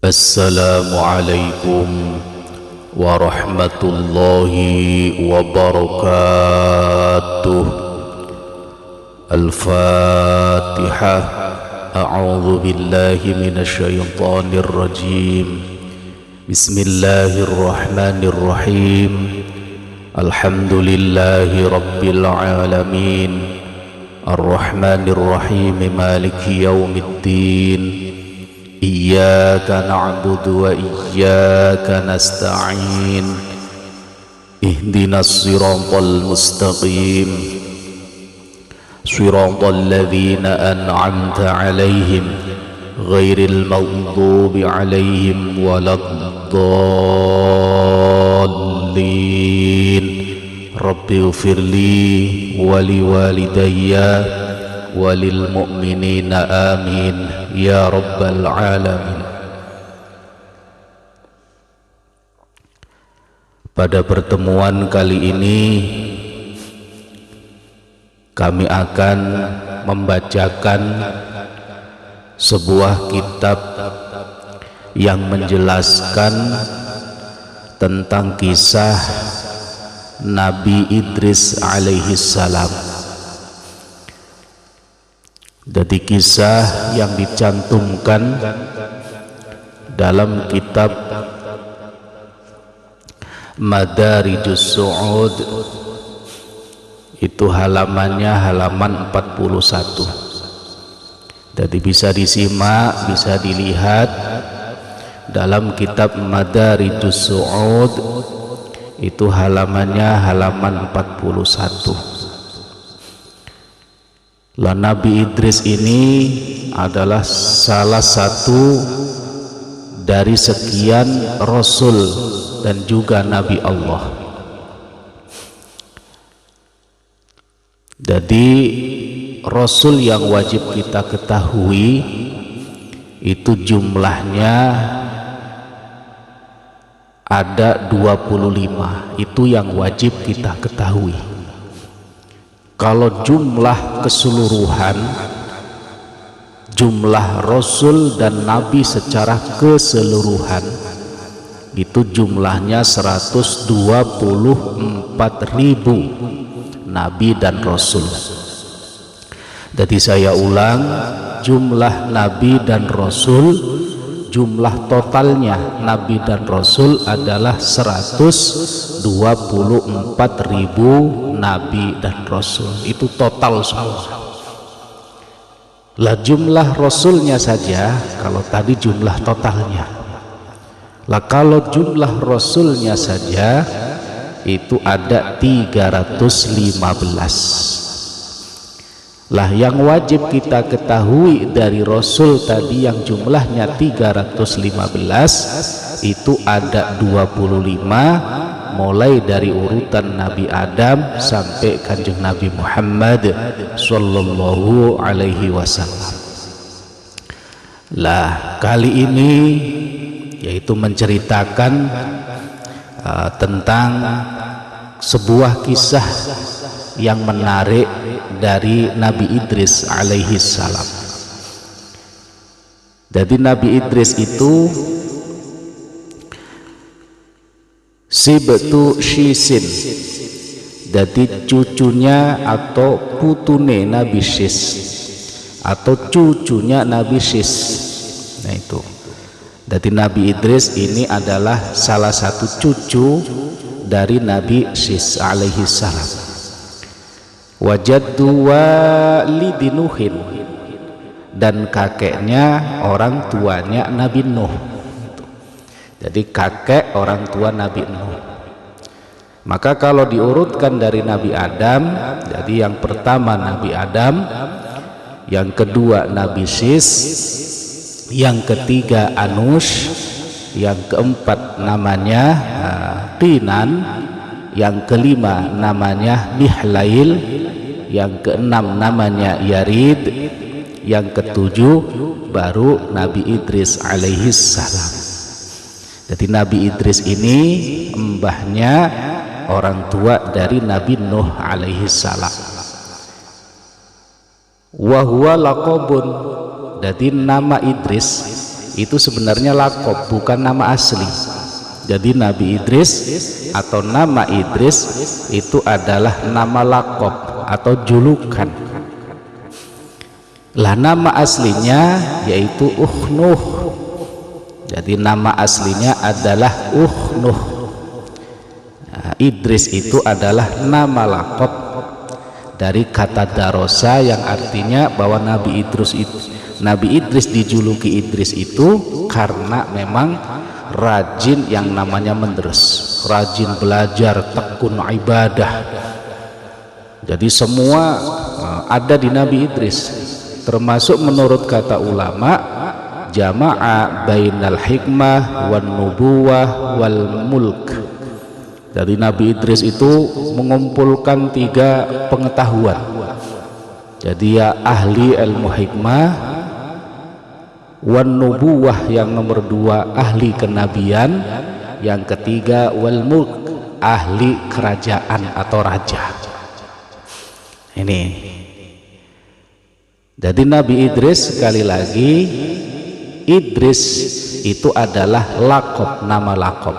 Assalamualaikum warahmatullahi wabarakatuh. Al-Fatihah. A'udzu billahi minasyaitonir rajim. Bismillahirrahmanirrahim. Alhamdulillahi rabbil alamin. Ar-Rahmanir Rahim. Maliki yaumiddin. Iyyaka na'budu wa iyyaka nasta'in. Ihdinas siratal mustaqim. Siratal ladzina an'amta 'alaihim ghairil maghdubi 'alaihim waladdallin. Rabbighfirli wa liwalidayya walil mu'minina amin ya rabbal alamin. Pada pertemuan kali ini kami akan membacakan sebuah kitab yang menjelaskan tentang kisah Nabi Idris alaihi salam. Jadi kisah yang dicantumkan dalam kitab Madarijus Su'ud itu halamannya halaman 41. Jadi bisa disimak, bisa dilihat dalam kitab Madarijus Su'ud itu halamannya halaman 41. Nabi Idris ini adalah salah satu dari sekian Rasul dan juga Nabi Allah. Jadi Rasul yang wajib kita ketahui itu jumlahnya ada 25. Itu yang wajib kita ketahui. Kalau jumlah keseluruhan, jumlah Rasul dan Nabi secara keseluruhan itu jumlahnya 124.000 Nabi dan Rasul. Jadi saya ulang, jumlah Nabi dan Rasul, jumlah totalnya Nabi dan Rasul adalah 124.000 Nabi dan Rasul. Itu total semua. Lah jumlah Rasulnya saja, kalau tadi jumlah totalnya. Lah kalau jumlah Rasulnya saja itu ada 315. Lah yang wajib kita ketahui dari Rasul tadi yang jumlahnya 315 itu ada 25, mulai dari urutan Nabi Adam sampai kanjeng Nabi Muhammad sallallahu alaihi wasallam. Lah kali ini yaitu menceritakan tentang sebuah kisah yang menarik dari Nabi Idris alaihi salam. Jadi Nabi Idris itu Sibtu Syisin, jadi cucunya atau putune Nabi Syis atau cucunya Nabi Syis. Nah itu. Jadi Nabi Idris ini adalah salah satu cucu dari Nabi Syis alaihi salam. Wajaddu walidi Nuhin, dan kakeknya orang tuanya Nabi Nuh. Jadi kakek orang tua Nabi Nuh. Maka kalau diurutkan dari Nabi Adam, jadi yang pertama Nabi Adam, yang kedua Nabi Syis, yang ketiga Anush, yang keempat namanya Qinan, yang kelima namanya Mihlail, yang keenam namanya Yarid, yang ketujuh baru Nabi Idris alaihi salam. Jadi Nabi Idris ini mbahnya orang tua dari Nabi Nuh alaihi salam. Wa huwa laqabun, jadi nama Idris itu sebenarnya lakob, bukan nama asli. Jadi Nabi Idris atau nama Idris itu adalah nama lakob atau julukan. Lah nama aslinya yaitu Uhnuh. Jadi nama aslinya adalah Uhnuh. Nah, Idris itu adalah nama lakob dari kata darosa yang artinya bahwa Nabi Idris dijuluki Idris itu karena memang rajin yang namanya menerus, rajin belajar, tekun ibadah. Jadi semua ada di Nabi Idris, termasuk menurut kata ulama jama'a bainal hikmah wan nubuwah wal mulk. Jadi Nabi Idris itu mengumpulkan 3 pengetahuan. Jadi ya ahli ilmu hikmah, wan nubuwah yang nomor 2 ahli kenabian, yang ketiga wal mulk ahli kerajaan atau raja. Ini. Jadi Nabi Idris, sekali lagi, Idris itu adalah lakob, nama lakob.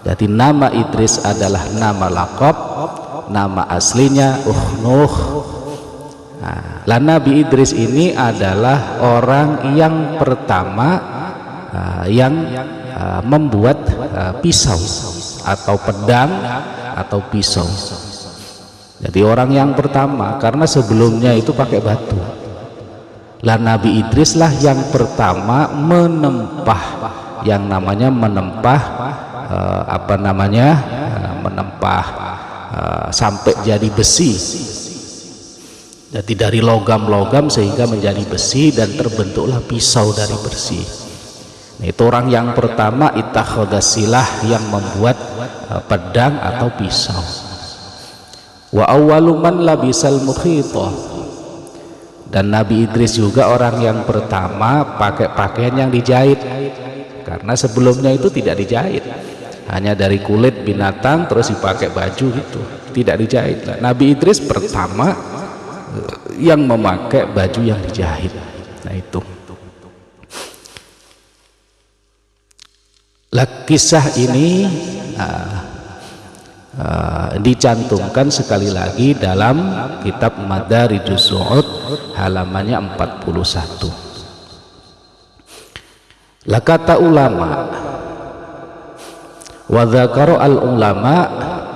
Jadi nama Idris adalah nama lakob, nama aslinya Uhnuh. Nah, lah Nabi Idris ini adalah orang yang pertama yang membuat pisau atau pedang atau pisau. Jadi orang yang pertama, karena sebelumnya itu pakai batu. Lah Nabi Idris lah yang pertama menempah yang namanya menempah sampai jadi besi. Jadi dari logam-logam sehingga menjadi besi dan terbentuklah pisau dari besi. Nah, itu orang yang pertama ittakhadasilah yang membuat pedang atau pisau. Wa awwalu man labisal mukhithah. Dan Nabi Idris juga orang yang pertama pakai pakaian yang dijahit, karena sebelumnya itu tidak dijahit, hanya dari kulit binatang terus dipakai baju gitu, tidak dijahit. Nabi Idris pertama yang memakai baju yang dijahit. Nah itu lah, kisah ini dicantumkan sekali lagi dalam kitab Madarijus Su'ud halamannya 41. Lah kata ulama, wa dzakara al ulama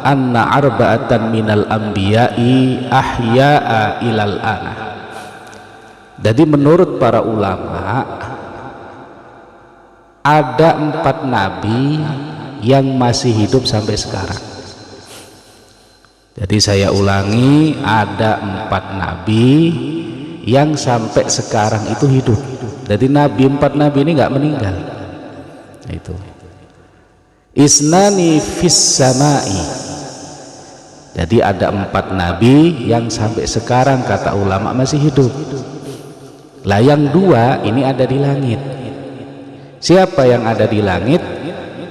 anna arba'atan minal anbiya'i ahya'a ilal ana. Jadi menurut para ulama ada 4 nabi yang masih hidup sampai sekarang. Jadi saya ulangi, ada 4 nabi yang sampai sekarang itu hidup. Jadi 4 nabi ini nggak meninggal. Nah, itu isnani fis samai. Jadi ada 4 nabi yang sampai sekarang kata ulama masih hidup. Lah yang 2 ini ada di langit. Siapa yang ada di langit?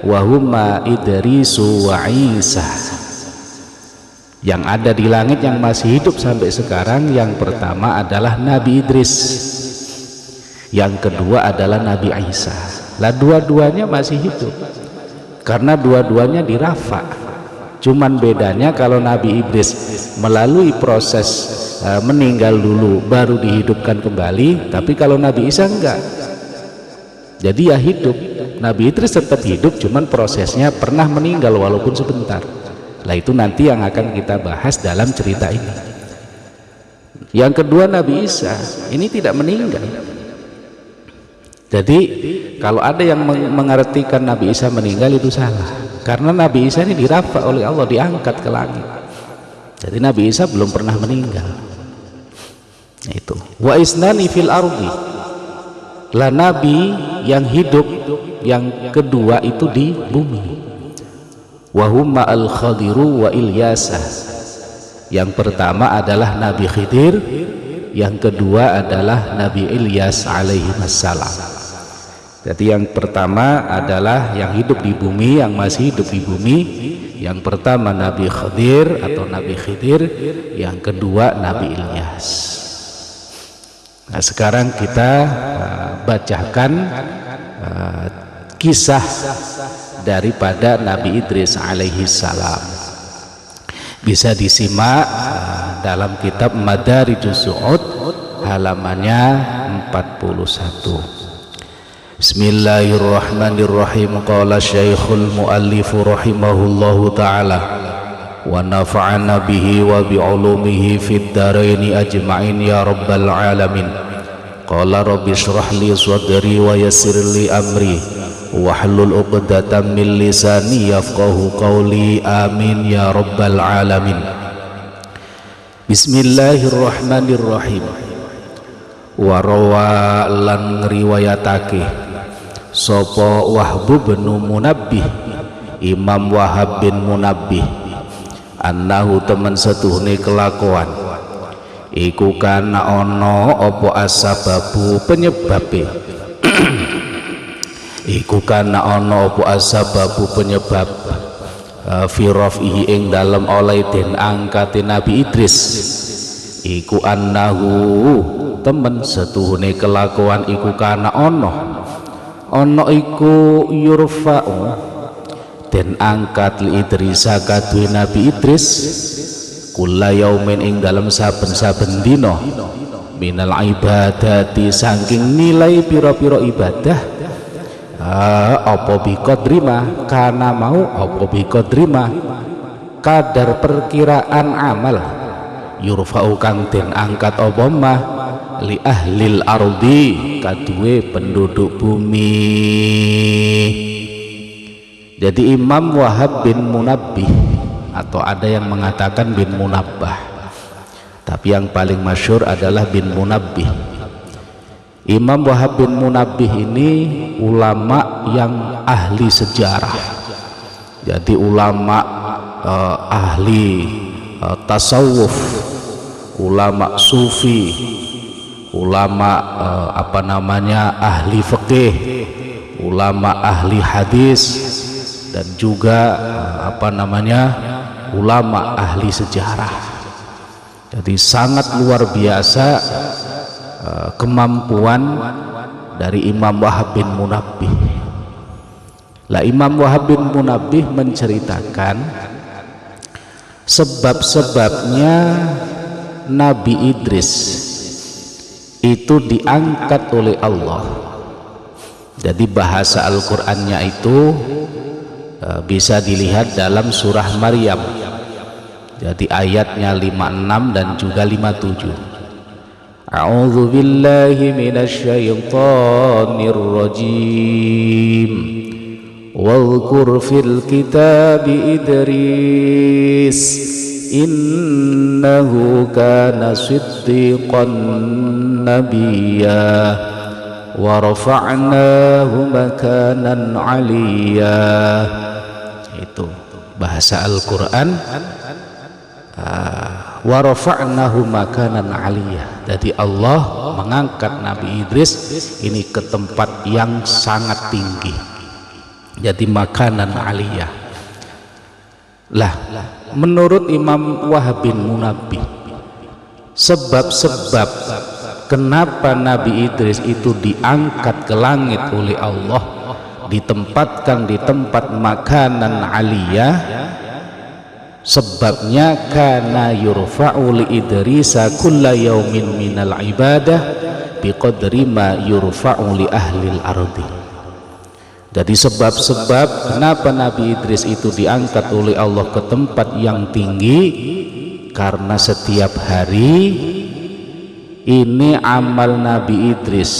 Wahuma Idrisu wa Isa. Yang ada di langit yang masih hidup sampai sekarang, yang pertama adalah Nabi Idris, yang kedua adalah Nabi Isa. Lah dua-duanya masih hidup karena dua-duanya di Rafa. Cuman bedanya kalau Nabi Idris melalui proses meninggal dulu baru dihidupkan kembali, tapi kalau Nabi Isa enggak. Jadi ya hidup. Nabi Idris tetap hidup, cuman prosesnya pernah meninggal walaupun sebentar. Lah itu nanti yang akan kita bahas dalam cerita ini. Yang kedua Nabi Isa ini tidak meninggal. Jadi kalau ada yang mengartikan Nabi Isa meninggal itu salah, karena Nabi Isa ini dirafa oleh Allah, diangkat ke langit. Jadi Nabi Isa belum pernah meninggal. Itu wa isnani fil ardi. Lah nabi yang hidup yang kedua itu di bumi. Wahumma al-Khadiru wa Ilyasa. Yang pertama adalah Nabi Khidir, yang kedua adalah Nabi Ilyas alaihi wassalam. Jadi yang pertama adalah yang hidup di bumi, yang masih hidup di bumi. Yang pertama Nabi Khidir atau Nabi Khidir, yang kedua Nabi Ilyas. Nah sekarang kita bacakan kisah daripada Nabi Idris alaihi salam. Bisa disimak dalam kitab Madarijus Su'ud halamannya 41. Bismillahirrahmanirrahim. Qala Syekhul Muallif rahimahullahu ta'ala wa nafa'ana bihi wa bi'ulumihi fid dharaini ajma'in ya rabbal alamin. Qala rabbi shrah li sadri wa yassir li amri wahlul 'uqdatam min lisani yafqahu qawli amin ya rabbal alamin. Bismillahirrahmanirrahim. Wa rawa lan riwayatake sapa Wahb bin Munabbih, Imam Wahab bin Munabbih, annahu temen setuhne kelakuan iku kana ana apa asababu penyebabe iku kana ana apa asababu penyebab fi rafihi ing dalem oleh den angkate Nabi Idris iku annahu temen setuhune kelakuan iku kana ana iku yurfa'u den angkat li Idrisa kadue Nabi Idris kula yaumin ing dalam saben-saben dina minal ibadati saking nilai pira-pira ibadah apa biqadrima kana mau apa biqadrima kadar perkiraan amal yurfa'u kang den angkat apa mah li ahlil ardi kadue penduduk bumi. Jadi Imam Wahab bin Munabbih, atau ada yang mengatakan bin Munabbah, tapi yang paling masyhur adalah bin Munabbih. Imam Wahab bin Munabbih ini ulama yang ahli sejarah, jadi ulama ahli tasawuf, ulama sufi, ulama ahli fikih, ulama ahli hadis, dan juga ulama ahli sejarah. Jadi sangat luar biasa kemampuan dari Imam Wahab bin Munabbih. Lah Imam Wahab bin Munabbih menceritakan sebab-sebabnya Nabi Idris itu diangkat oleh Allah. Jadi bahasa Al-Qur'annya itu bisa dilihat dalam surah Maryam. Jadi ayatnya 56 dan juga 57. A'udzu billahi minasyaitonir rajim. Wadhkur fil kitabi Idris innahu kana siddiqan nabiyya wa rafa'nahu makanan 'aliyya. Itu bahasa Al-Qur'an. Wa rafa'nahu makanan 'aliyya. Jadi Allah mengangkat Nabi Idris ini ke tempat yang sangat tinggi. Jadi makanan 'aliyya. Lah menurut Imam Wahab bin Munabbih, sebab-sebab kenapa Nabi Idris itu diangkat ke langit oleh Allah, ditempatkan di tempat makanan aliyah, sebabnya kana yurfa'u li Idrisa kulla yaumin minal ibadah biqadri ma yurfa'u li ahlil ardi. Jadi sebab-sebab kenapa Nabi Idris itu diangkat oleh Allah ke tempat yang tinggi, karena setiap hari ini amal Nabi Idris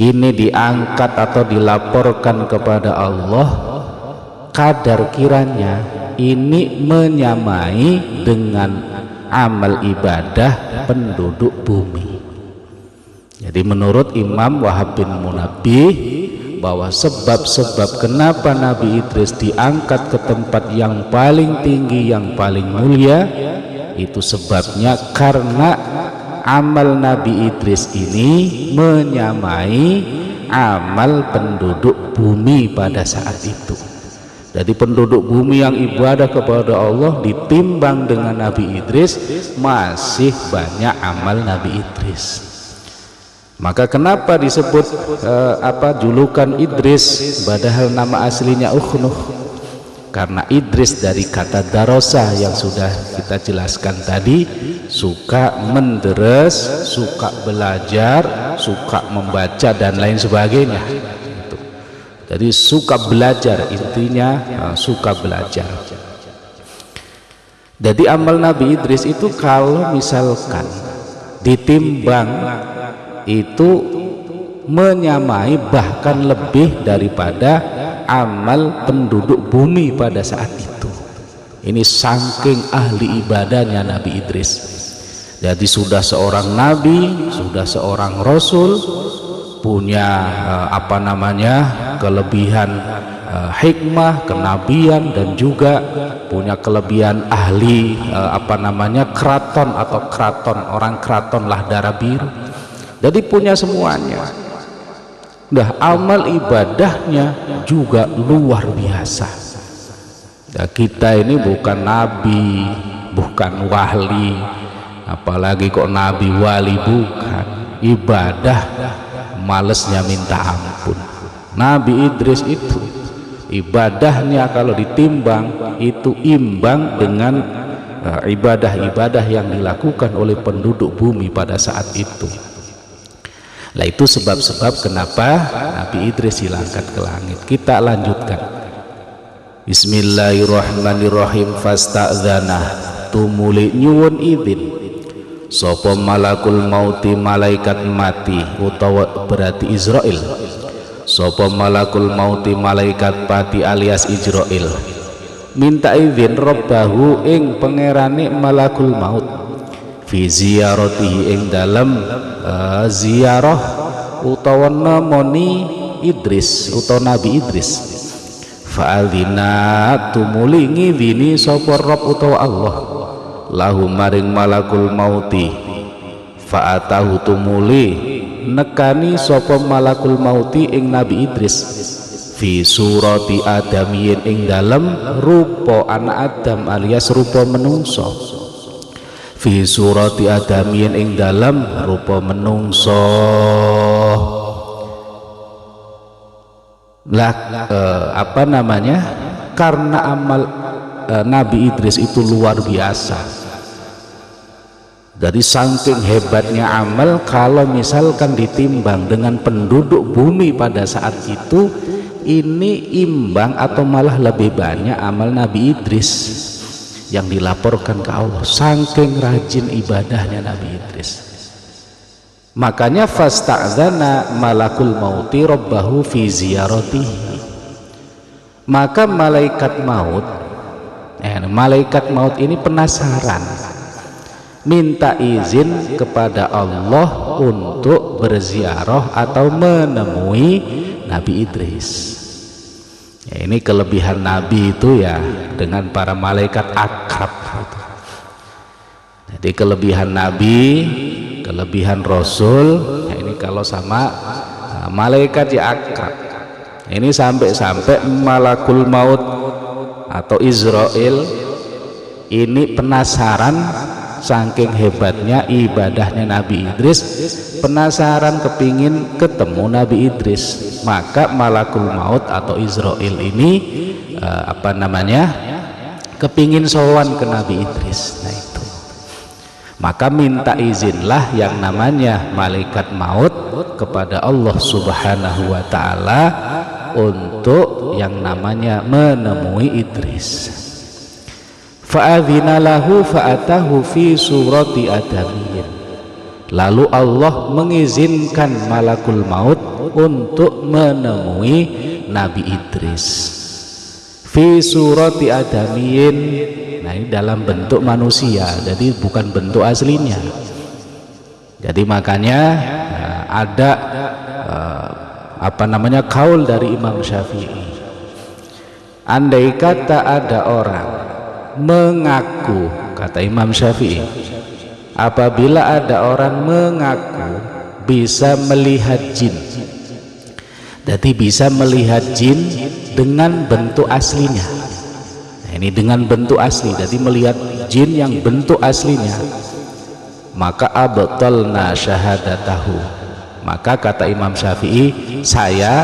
ini diangkat atau dilaporkan kepada Allah, kadar kiranya ini menyamai dengan amal ibadah penduduk bumi. Jadi menurut Imam Wahab bin Munabbih, bahwa sebab-sebab kenapa Nabi Idris diangkat ke tempat yang paling tinggi, yang paling mulia, itu sebabnya karena amal Nabi Idris ini menyamai amal penduduk bumi pada saat itu. Jadi penduduk bumi yang ibadah kepada Allah ditimbang dengan Nabi Idris, masih banyak amal Nabi Idris. Maka kenapa disebut julukan Idris padahal nama aslinya Ukhnuh? Karena Idris dari kata darosa yang sudah kita jelaskan tadi, suka menderes, suka belajar, suka membaca dan lain sebagainya. Jadi suka belajar, intinya suka belajar. Jadi amal Nabi Idris itu kalau misalkan ditimbang itu menyamai bahkan lebih daripada amal penduduk bumi pada saat itu. Ini saking ahli ibadahnya Nabi Idris. Jadi sudah seorang nabi, sudah seorang rasul, punya kelebihan hikmah, kenabian, dan juga punya kelebihan ahli keraton atau keraton, orang keraton lah darah biru. Jadi punya semuanya. Nah, amal ibadahnya juga luar biasa. Nah, kita ini bukan nabi, bukan wali, apalagi kok nabi wali, bukan. Ibadah malesnya minta ampun. Nabi Idris itu ibadahnya kalau ditimbang itu imbang dengan ibadah-ibadah yang dilakukan oleh penduduk bumi pada saat itu. Nah, itu sebab-sebab kenapa Nabi Idris dilangkat ke langit. Kita lanjutkan. Bismillahirrahmanirrahim. Fasta'dzana, tumuli nyuwun izin sapa malakul mauti, malaikat mati, utawa berarti Israil. Sapa malakul mauti, malaikat pati alias Israil, minta izin Rabbahu ing pangerane malakul maut, fi ziyaratihi ing dalam ziarah utawa namoni Idris utawa Nabi Idris. Fa'adzina, tumuli ngidini sapa Rabb utawa Allah lahu maring malakul mauti. Fa'atahu, tumuli nekani sapa malakul mauti ing Nabi Idris fi surati adamiyin ing dalam rupa anak Adam alias rupa menungso. Fi surati adamiyin ing dalam rupa menungso. Lah karena amal Nabi Idris itu luar biasa. Dari saking hebatnya amal, kalau misalkan ditimbang dengan penduduk bumi pada saat itu, ini imbang atau malah lebih banyak amal Nabi Idris yang dilaporkan ke Allah. Saking rajin ibadahnya Nabi Idris. Makanya fasta'zana malakul mauti rabbahu fi ziyaratihi. Maka malaikat maut ini penasaran, minta izin kepada Allah untuk berziarah atau menemui Nabi Idris. Ya, ini kelebihan Nabi itu ya, dengan para malaikat akrab gitu. Jadi kelebihan Nabi, kelebihan Rasul, ya ini kalau sama malaikat ya akrab. Ini sampai-sampai malakul maut atau Israel ini penasaran saking hebatnya ibadahnya Nabi Idris, penasaran kepingin ketemu Nabi Idris. Maka malakul maut atau Israel ini kepingin sowan ke Nabi Idris. Nah itu, maka minta izinlah yang namanya malaikat maut kepada Allah Subhanahu wa ta'ala untuk yang namanya menemui Idris. Fa'adzina lahu fa'atahu fi surati adamiyin. Lalu Allah mengizinkan malakul maut untuk menemui Nabi Idris fi surati adamiyin. Nah, ini dalam bentuk manusia, jadi bukan bentuk aslinya. Jadi makanya ada kaul dari Imam Syafi'i, andai kata ada orang mengaku, kata Imam Syafi'i, apabila ada orang mengaku bisa melihat jin, jadi bisa melihat jin dengan bentuk aslinya. Nah, ini dengan bentuk asli, jadi melihat jin yang bentuk aslinya, maka abtalna syahadatahu, Maka kata Imam Syafi'i, saya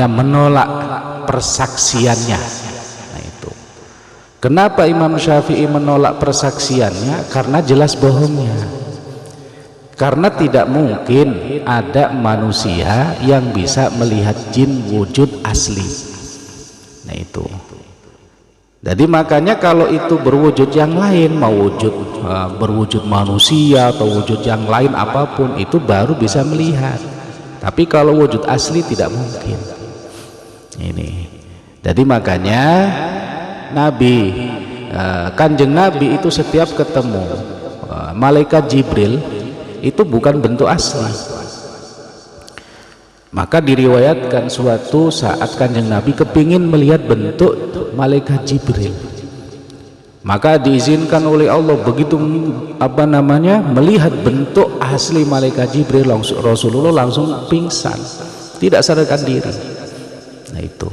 menolak persaksiannya. Nah itu. Kenapa Imam Syafi'i menolak persaksiannya? Karena jelas bohongnya. Karena tidak mungkin ada manusia yang bisa melihat jin wujud asli. Nah itu. Jadi makanya kalau itu berwujud yang lain, mau berwujud manusia atau wujud yang lain apapun, itu baru bisa melihat. Tapi kalau wujud asli tidak mungkin. Ini. Jadi makanya Kanjeng Nabi itu setiap ketemu malaikat Jibril itu bukan bentuk asli. Maka diriwayatkan suatu saat Kanjeng Nabi kepingin melihat bentuk malaikat Jibril, maka diizinkan oleh Allah begitu melihat bentuk asli malaikat Jibril, Rasulullah langsung pingsan, tidak sadarkan diri. Nah itu.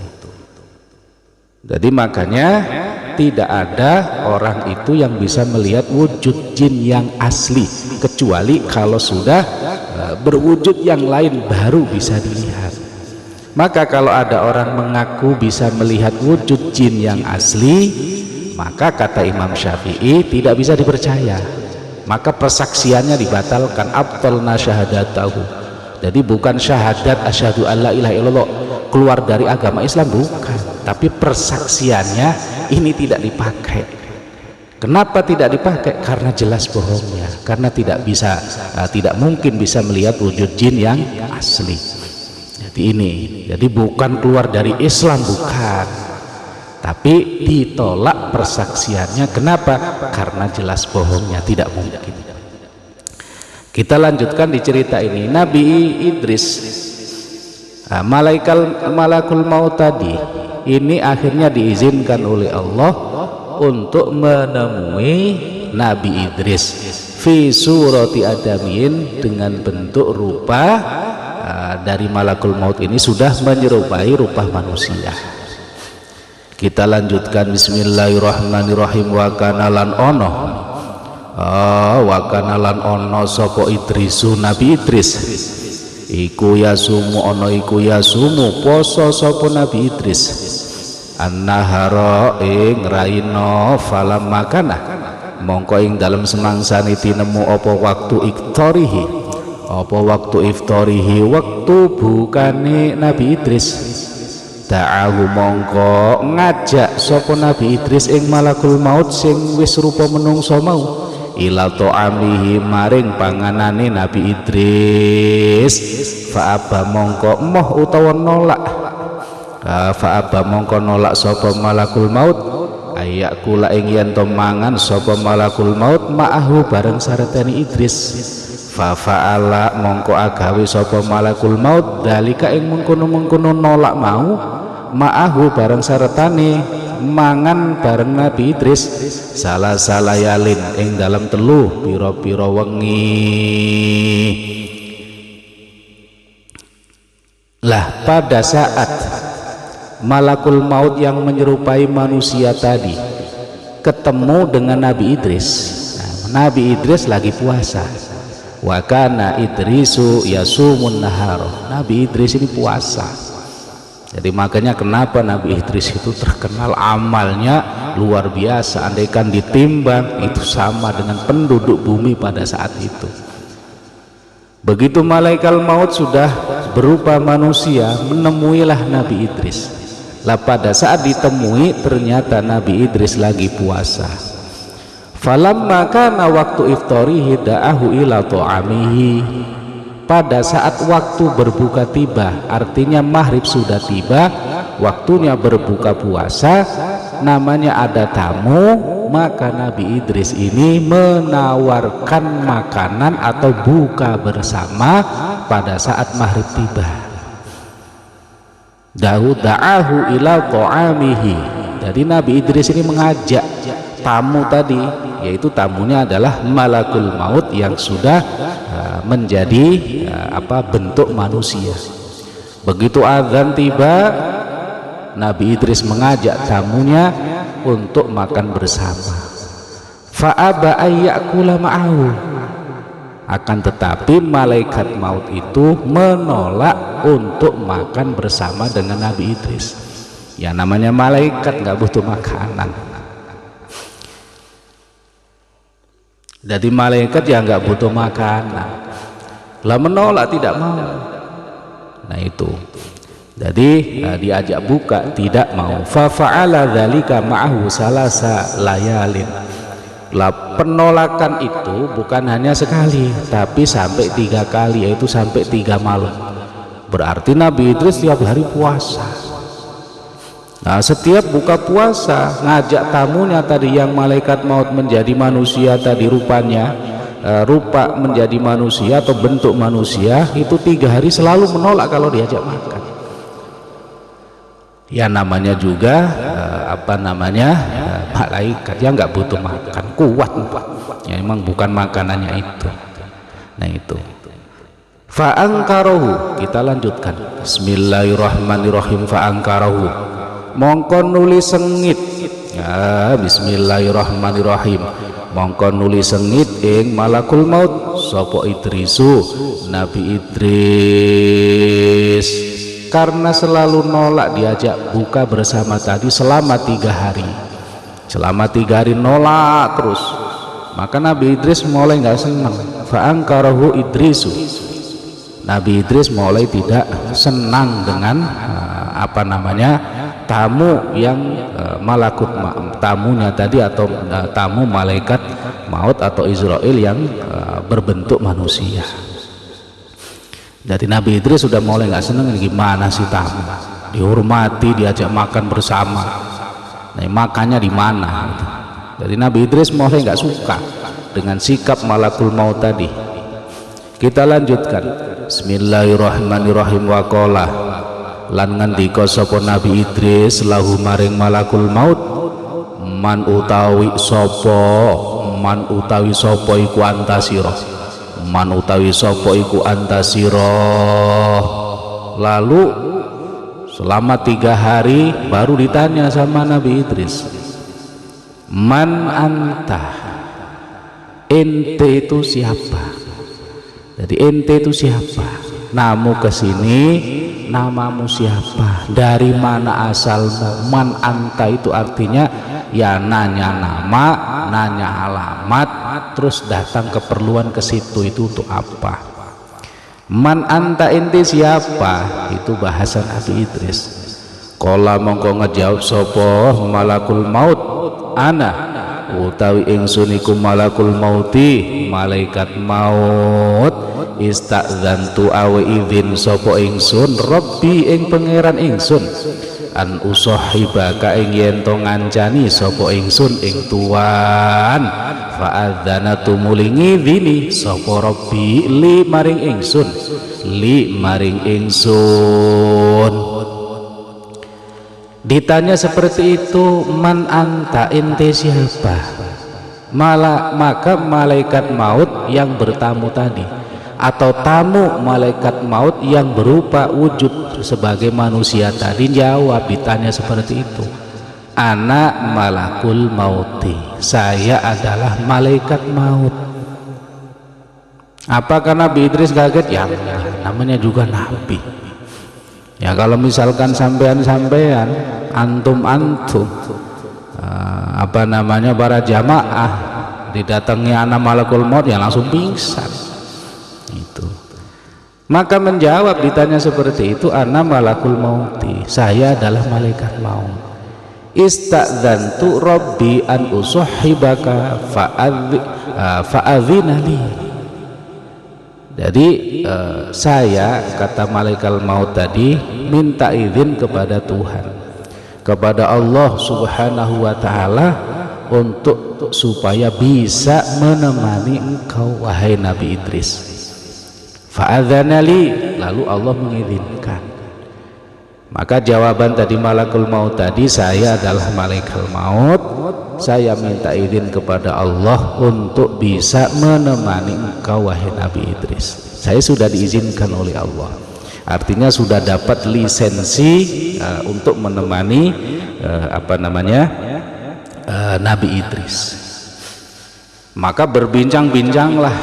Jadi makanya tidak ada orang itu yang bisa melihat wujud jin yang asli, kecuali kalau sudah berwujud yang lain baru bisa dilihat. Maka kalau ada orang mengaku bisa melihat wujud jin yang asli, maka kata Imam Syafi'i tidak bisa dipercaya, maka persaksiannya dibatalkan. Abtalna syahadatahu. Jadi bukan syahadat asyhadu alla ilaha illallah keluar dari agama Islam, bukan, tapi persaksiannya ini tidak dipakai. Kenapa tidak dipakai? Karena jelas bohongnya, karena tidak mungkin bisa melihat wujud jin yang asli. Jadi bukan keluar dari Islam, bukan, tapi ditolak persaksiannya. Kenapa? Karena jelas bohongnya, tidak mungkin. Kita lanjutkan di cerita ini. Nabi Idris, malakul maut tadi ini akhirnya diizinkan oleh Allah untuk menemui Nabi Idris fi surati adamin, dengan bentuk rupa dari malakul maut ini sudah menyerupai rupa manusia. Kita lanjutkan. Bismillahirrahmanirrahim. Wa kana lan ono sapa Idrisu, Nabi Idris iku yasumu poso sapa Nabi Idris an-nahara ing raina falam makana mongko ing dalem semangsane tinemu apa waktu iftarihi waktu bukane Nabi Idris. Ta'ahu mongko ngajak sapa Nabi Idris ing malakul maut sing wis rupa menungso mau ila ta'amihi maring panganane Nabi Idris. Fa'aba mongko moh utawa nolak, fa'aba mongko nolak sapa malakul maut ayak kula ing yen to mangan sapa malakul maut ma'ahu bareng saretane Idris. Fa'ala mongko agawe sapa malakul maut dalika ing mengkono-mengkono nolak mau ma'ahu bareng saretane mangan bareng Nabi Idris salah yalin ing dalam telu pira-pira wengi. Lah pada saat malakul maut yang menyerupai manusia tadi ketemu dengan Nabi Idris, Nabi Idris lagi puasa. Wa kana Idrisu yasumun nahar, Nabi Idris ini puasa. Jadi makanya kenapa Nabi Idris itu terkenal amalnya luar biasa, andaikan ditimbang itu sama dengan penduduk bumi pada saat itu. Begitu malaikat maut sudah berupa manusia menemuilah Nabi Idris. Lah pada saat ditemui ternyata Nabi Idris lagi puasa. Falamma kana waktu iftarihi da'ahu ila ta'amihi. Pada saat waktu berbuka tiba, artinya maghrib sudah tiba, waktunya berbuka puasa, namanya ada tamu, maka Nabi Idris ini menawarkan makanan atau buka bersama pada saat maghrib tiba. Da'ahu ila ta'amihi. Jadi Nabi Idris ini mengajak tamu tadi, yaitu tamunya adalah malakul maut yang sudah menjadi bentuk manusia. Begitu azan tiba, Nabi Idris mengajak tamunya untuk makan bersama. Fa'aba ayyakula ma'ahu. Akan tetapi malaikat maut itu menolak untuk makan bersama dengan Nabi Idris. Ya namanya malaikat nggak butuh makanan. Jadi malaikat ya nggak butuh makanan. Lah menolak, tidak mau. Nah itu. Jadi diajak buka tidak mau. Fa fa'ala dzalika ma'ahu salasa layalin. Lah penolakan itu bukan hanya sekali, tapi sampai 3 kali, yaitu sampai 3 malam. Berarti Nabi Idris tiap hari puasa. Nah setiap buka puasa ngajak tamunya tadi yang malaikat maut menjadi manusia tadi, rupanya rupa menjadi manusia atau bentuk manusia, itu 3 hari selalu menolak kalau diajak makan. Ya namanya juga malaikat yang nggak butuh makan, kuat ya, emang bukan makanannya itu. Nah itu fa'angkarahu, kita lanjutkan. Bismillahirrahmanirrahim. Fa'angkarahu, mongko nuli sengit. Ya, bismillahirrahmanirrahim. Mongko nuli sengit ing malakul maut sapa Idrisu, Nabi Idris, karena selalu nolak diajak buka bersama tadi selama 3 hari. Selama 3 hari nolak terus, maka Nabi Idris mulai nggak senang. Fa'angkarahu Idrisu, Nabi Idris mulai tidak senang dengan tamu yang malakut tamunya tadi, atau tamu malaikat maut atau Israel yang berbentuk manusia. Jadi Nabi Idris sudah mulai nggak senang. Gimana sih tamu dihormati, diajak makan bersama, nah makannya di mana gitu. Jadi Nabi Idris mulai nggak suka dengan sikap malakul maut tadi. Kita lanjutkan. Bismillahirrahmanirrahim. Waqala, lan ngendika sapa Nabi Idris lahu maring malakul maut, man utawi sapa iku antasira, man utawi sapa iku antasira. Lalu selama 3 hari baru ditanya sama Nabi Idris, man anta, ente itu siapa? Jadi ente itu siapa? Namu kesini, namamu siapa? Dari mana asalmu? Man anta itu artinya ya nanya nama, nanya alamat, terus datang keperluan ke situ, itu untuk apa? Man anta, ente siapa? Itu bahasa Nabi Idris. Qala mongko ngejawab sapa malakul maut, ana utawi ingsun iku malakul mauti, malaikat maut, istadzantu awe izin sapa ingsun Rabbi ing pangeran ingsun, an usahibaka ing yen to ngancani sapa ingsun ing tuan, fa'adzana tumuli ngidini sapa Rabbi li maring ingsun, Ditanya seperti itu, man anta, ente siapa? Maka malaikat maut yang bertamu tadi, atau tamu malaikat maut yang berupa wujud sebagai manusia tadi, jawab ditanya seperti itu, ana malakul mauti, saya adalah malaikat maut. Apakah Nabi Idris kaget? Ya namanya juga Nabi. Ya kalau misalkan sampean antum para jamaah didatangi anak malakul maut ya langsung pingsan itu. Maka menjawab ditanya seperti itu, ana malakul mauti, saya adalah malaikat maut. Istadzantu Rabbi an usahibaka fa'adzina li. Jadi saya, kata malaikat maut tadi, minta izin kepada Tuhan, kepada Allah Subhanahu wa ta'ala, untuk supaya bisa menemani engkau wahai Nabi Idris. Fa'adzana li, lalu Allah mengizinkan. Maka jawaban tadi malakul maut tadi, saya adalah malaikat maut, saya minta izin kepada Allah untuk bisa menemani engkau wahai Nabi Idris. Saya sudah diizinkan oleh Allah, artinya sudah dapat lisensi untuk menemani Nabi Idris. Maka berbincang-bincanglah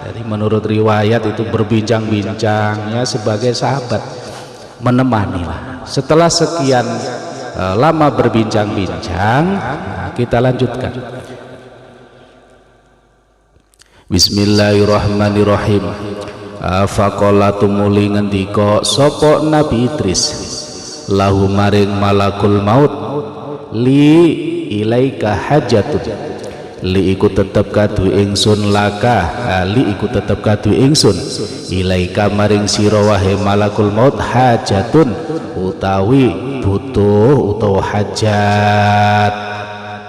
dari menurut riwayat itu berbincang-bincang ya sebagai sahabat, menemanilah. Setelah sekian lama berbincang-bincang, kita lanjutkan. Bismillahirrahmanirrahim. Faqala tumuli ngendika sapa Nabi Idris lahu maring malakul maut, li ilaika hajatun, li iku tetep kadu ingsun laka, li iku tetep kadu ingsun ilaika maring sira wahe malakul maut, hajatun utawi butuh utawa hajat.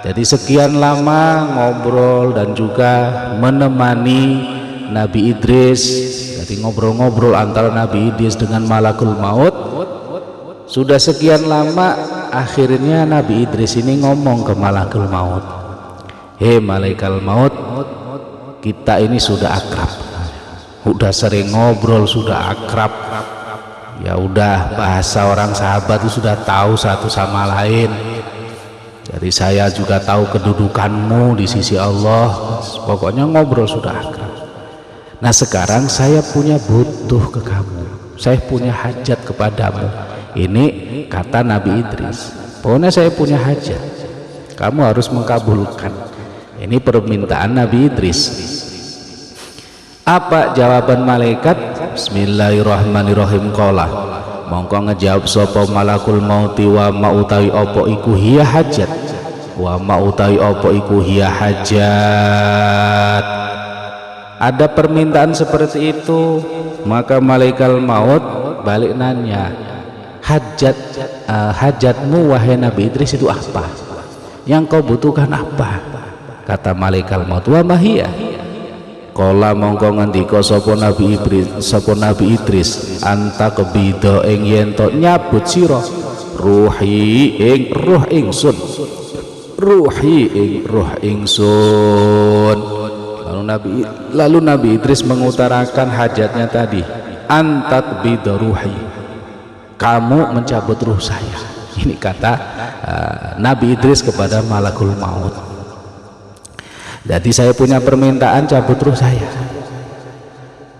Jadi sekian lama ngobrol dan juga menemani Nabi Idris. Jadi ngobrol-ngobrol antara Nabi Idris dengan malakul maut. Sudah sekian lama, akhirnya Nabi Idris ini ngomong ke malakul maut, hei malaikat maut, kita ini sudah akrab, udah sering ngobrol, sudah akrab, ya udah bahasa orang sahabat itu sudah tahu satu sama lain. Jadi saya juga tahu kedudukanmu di sisi Allah, pokoknya ngobrol sudah akrab. Nah sekarang saya punya butuh ke kamu, saya punya hajat kepadamu. Ini kata Nabi Idris, pokoknya saya punya hajat, kamu harus mengkabulkan. Ini permintaan Nabi Idris. Apa jawaban malaikat? Bismillahirrahmanirrahim. Qala mongko ngejawab sapa malakul mauti, wa mautawi opo iku hiya hajat, wa mautawi opo iku hiya hajat. Ada permintaan seperti itu, maka malaikat maut balik nanya, hajatmu wahai Nabi Idris itu apa? Yang kau butuhkan apa? Kata malaikat maut, wa mahiyya. Kala mongko ngendika sapa Nabi Idris, anta kebida ing yen to nyabut sira ruhi ing ruh ingsun, ruhi ing ruh ingsun. Lalu Nabi Idris mengutarakan hajatnya tadi, antat bidaruhi, kamu mencabut ruh saya. Ini kata Nabi Idris kepada malakul maut. Jadi saya punya permintaan, cabut ruh saya.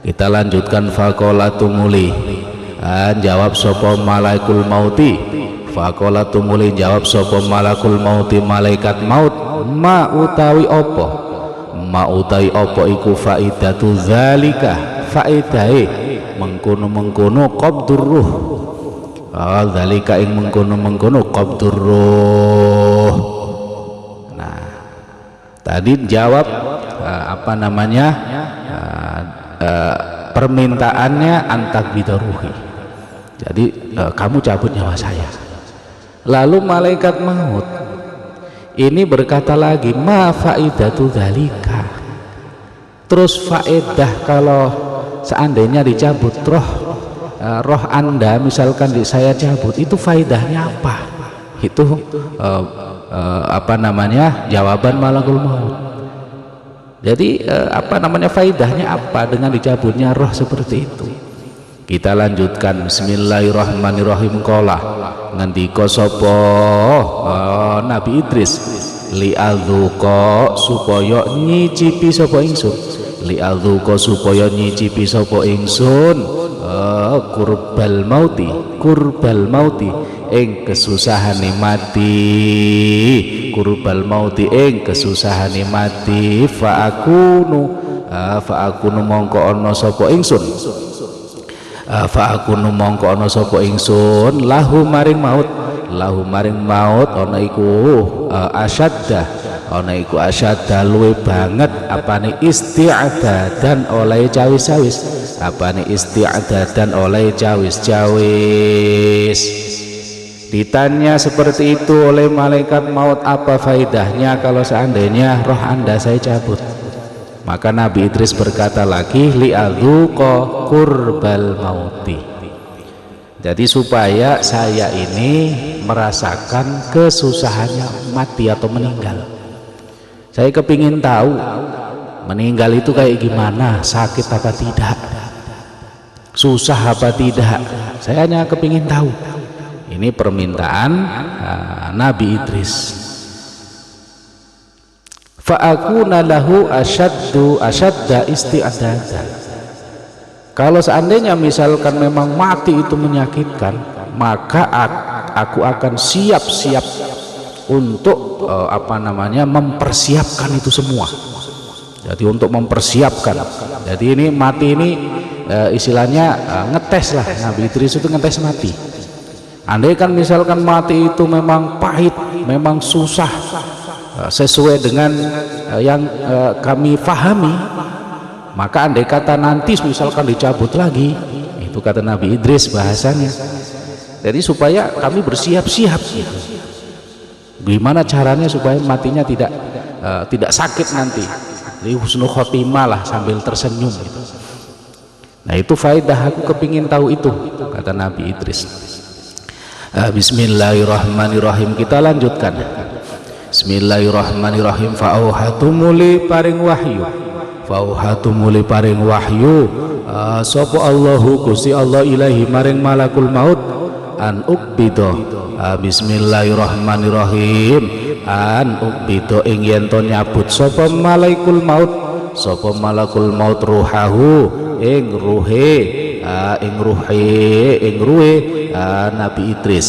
Kita lanjutkan. Faqala tumuli, jawab sapa malakul mauti, faqala tumuli jawab sapa malakul mauti malaikat maut, ma utawi opo, ma utawi opo iku faidatu zalika, faidahe mengkono-mengkono qabdur ruh, zalika ing mengkono-mengkono qabdur ruh. Nah tadi jawab permintaannya antak bidaruhi, jadi kamu cabut nyawa saya. Lalu malaikat maut ini berkata lagi, ma faidatu dzalika, terus faedah kalau seandainya dicabut roh anda, misalkan saya cabut, itu faedahnya apa? Itu jawaban malakul maut. Jadi faedahnya apa dengan dicabutnya roh seperti itu? Kita lanjutkan. Bismillahirrahmanirrahim. Qala ngendika sapa Nabi Idris, li'adzuqa supaya nyicipi sapa ingsun, li'adzuqa supaya nyicipi sapa ingsun kurbal mauti ing kesusahane mati, kurbal mauti ing kesusahane mati, faakunu mongko ana sapa ingsun, faakunu mongko ana sapa ingsun lahu maring maut ana iku asyadda luwe banget apane isti'adadan oleh cawis-cawis, apane isti'adadan oleh cawis-cawis. Ditanya seperti itu oleh malaikat maut, apa faedahnya kalau seandainya roh anda saya cabut? Maka Nabi Idris berkata lagi, li'adzuqa kurbal mauti, jadi supaya saya ini merasakan kesusahannya mati atau meninggal. Saya kepingin tahu meninggal itu kayak gimana, sakit apa tidak, susah apa tidak, saya hanya kepingin tahu. Ini permintaan Nabi Idris. fa akuna lahu asyadda isti'dada. Kalau seandainya misalkan memang mati itu menyakitkan, maka aku akan siap-siap untuk mempersiapkan itu semua. Jadi untuk mempersiapkan. Jadi ini mati ini istilahnya ngetes lah. Nabi Idris itu ngetes mati. Andai kan misalkan mati itu memang pahit, memang susah, sesuai dengan yang kami pahami, maka andai kata nanti misalkan dicabut lagi, itu kata Nabi Idris bahasanya. Jadi supaya kami bersiap-siap gitu. Gimana caranya supaya matinya tidak sakit nanti. Jadi husnul khotimah lah sambil tersenyum gitu. Nah itu faedah, aku kepingin tahu itu kata Nabi Idris. Bismillahirrahmanirrahim, kita lanjutkan. Bismillahirrahmanirrahim. Fa'auhatumuli paring wahyu sapa Allahu Gusti Allah ilahi maring malakul maut an ukbido. Bismillahirrahmanirrahim. An ukbido ing yen to nyabut sapa malakul maut ruhahu ing ruhe Nabi Idris.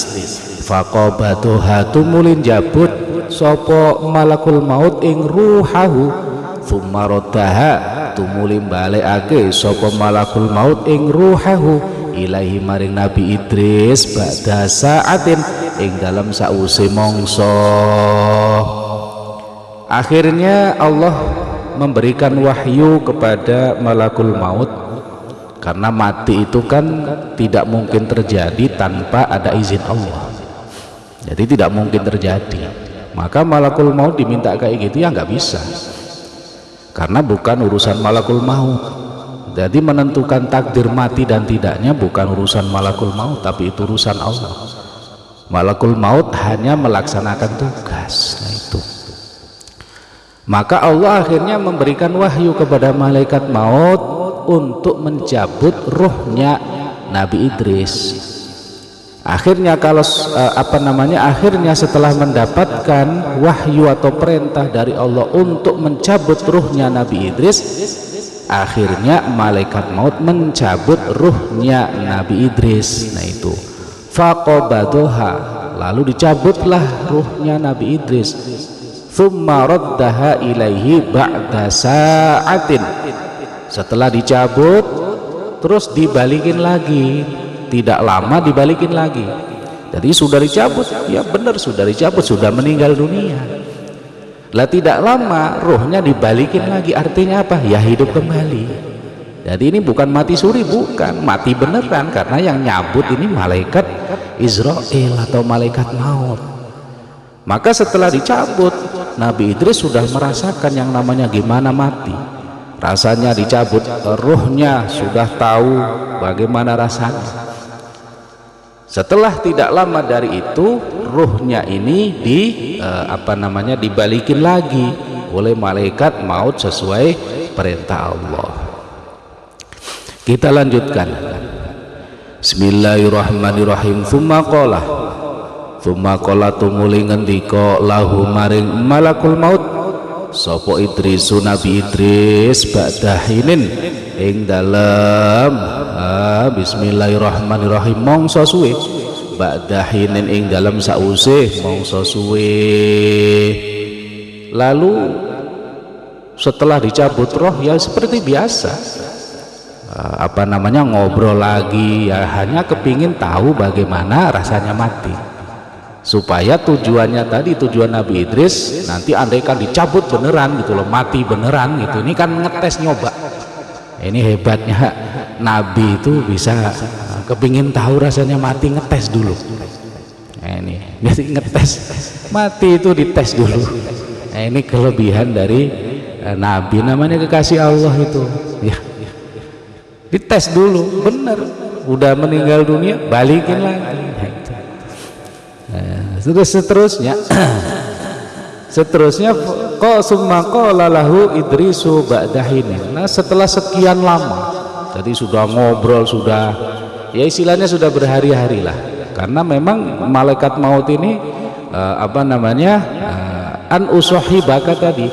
Faqabatuha tumulin jabut sapa malakul maut ing ruhahu, thumma raddaha tumulin balekake sapa malakul maut ing ruhahu ilahi maring Nabi Idris ba'da sa'atin ing dalam sause mongso. Akhirnya Allah memberikan wahyu kepada malakul maut, karena mati itu kan tidak mungkin terjadi tanpa ada izin Allah. Jadi tidak mungkin terjadi. Maka malakul maut diminta kayak gitu ya nggak bisa, karena bukan urusan malakul maut. Jadi menentukan takdir mati dan tidaknya bukan urusan malakul maut, tapi itu urusan Allah. Malakul maut hanya melaksanakan tugas. Nah itu. Maka Allah akhirnya memberikan wahyu kepada malaikat maut untuk mencabut ruhnya Nabi Idris. Akhirnya akhirnya setelah mendapatkan wahyu atau perintah dari Allah untuk mencabut ruhnya Nabi Idris, akhirnya malaikat maut mencabut ruhnya Nabi Idris. Nah itu faqabadoha, lalu dicabutlah ruhnya Nabi Idris. Thumma raddaha ilaihi ba'da sa'atin, setelah dicabut terus dibalikin lagi, tidak lama dibalikin lagi. Jadi sudah dicabut, ya benar sudah dicabut, sudah meninggal dunia. Lah tidak lama ruhnya dibalikin lagi, artinya apa? Ya hidup kembali. Jadi ini bukan mati suri, bukan, mati beneran, karena yang nyabut ini malaikat Israel atau malaikat maut. Maka setelah dicabut, Nabi Idris sudah merasakan yang namanya gimana mati. Rasanya dicabut ruhnya, sudah tahu bagaimana rasanya. Setelah tidak lama dari itu, ruhnya ini dibalikin lagi oleh malaikat maut sesuai perintah Allah. Kita lanjutkan. Bismillahirrahmanirrahim. Tsumma qala tumuli ngendika lahu maring malakul maut sapa Idrisu Nabi Idris ba'dahinin ing dalem bismillahirrahmanirrahim mongso suwe, ba'dahinin ing dalem sause mongso suwe. Lalu setelah dicabut roh ya seperti biasa, ngobrol lagi, ya hanya kepingin tahu bagaimana rasanya mati, supaya tujuan Nabi Idris nanti andaikan dicabut beneran gitu loh, mati beneran gitu. Ini kan ngetes, nyoba. Ini hebatnya Nabi itu bisa kepingin tahu rasanya mati, ngetes dulu. Ini jadi ngetes mati itu, dites dulu. Ini kelebihan dari Nabi, namanya kekasih Allah itu ya. Dites dulu, bener udah meninggal dunia balikin lagi. Seterusnya summa qala lahu Idrisu ba'dahinin. Nah setelah sekian lama, jadi sudah ngobrol, sudah ya istilahnya sudah berhari-hari lah, karena memang malaikat maut ini an usahibaka tadi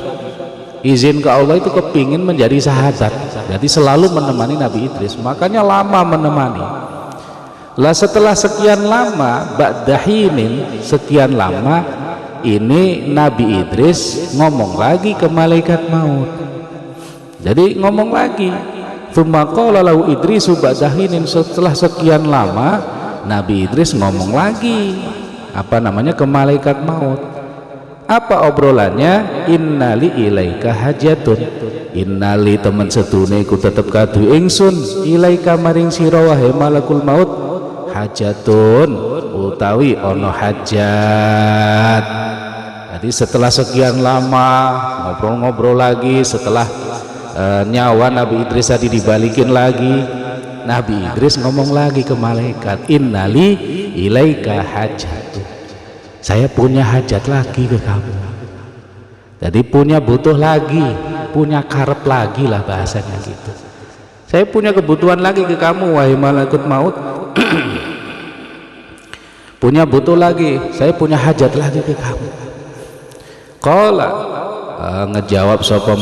izin ke Allah itu kepingin menjadi sahabat, jadi selalu menemani Nabi Idris, makanya lama menemani. Lah setelah sekian lama, ba'dahinin, sekian lama, ini Nabi Idris ngomong lagi ke malaikat maut. Jadi ngomong lagi, tsumma qala lahu Idrisu ba'dahinin, setelah sekian lama Nabi Idris ngomong lagi ke malaikat maut. Apa obrolannya? Innali ilaika hajatun, innali temen sedune ku tetep kadu ingsun, ilaika maring sira wahai malakul maut, hajatun utawi ono hajat. Jadi setelah sekian lama ngobrol-ngobrol lagi, setelah nyawa Nabi Idris tadi dibalikin lagi, Nabi Idris ngomong lagi ke malaikat, innali ilaika hajatun, saya punya hajat lagi ke kamu. Jadi punya butuh lagi, punya karep lagi lah bahasanya gitu. Saya punya kebutuhan lagi ke kamu wahai malaikat maut. Punya butuh lagi, saya punya hajat lagi ke kamu. Qala ngejawab sapa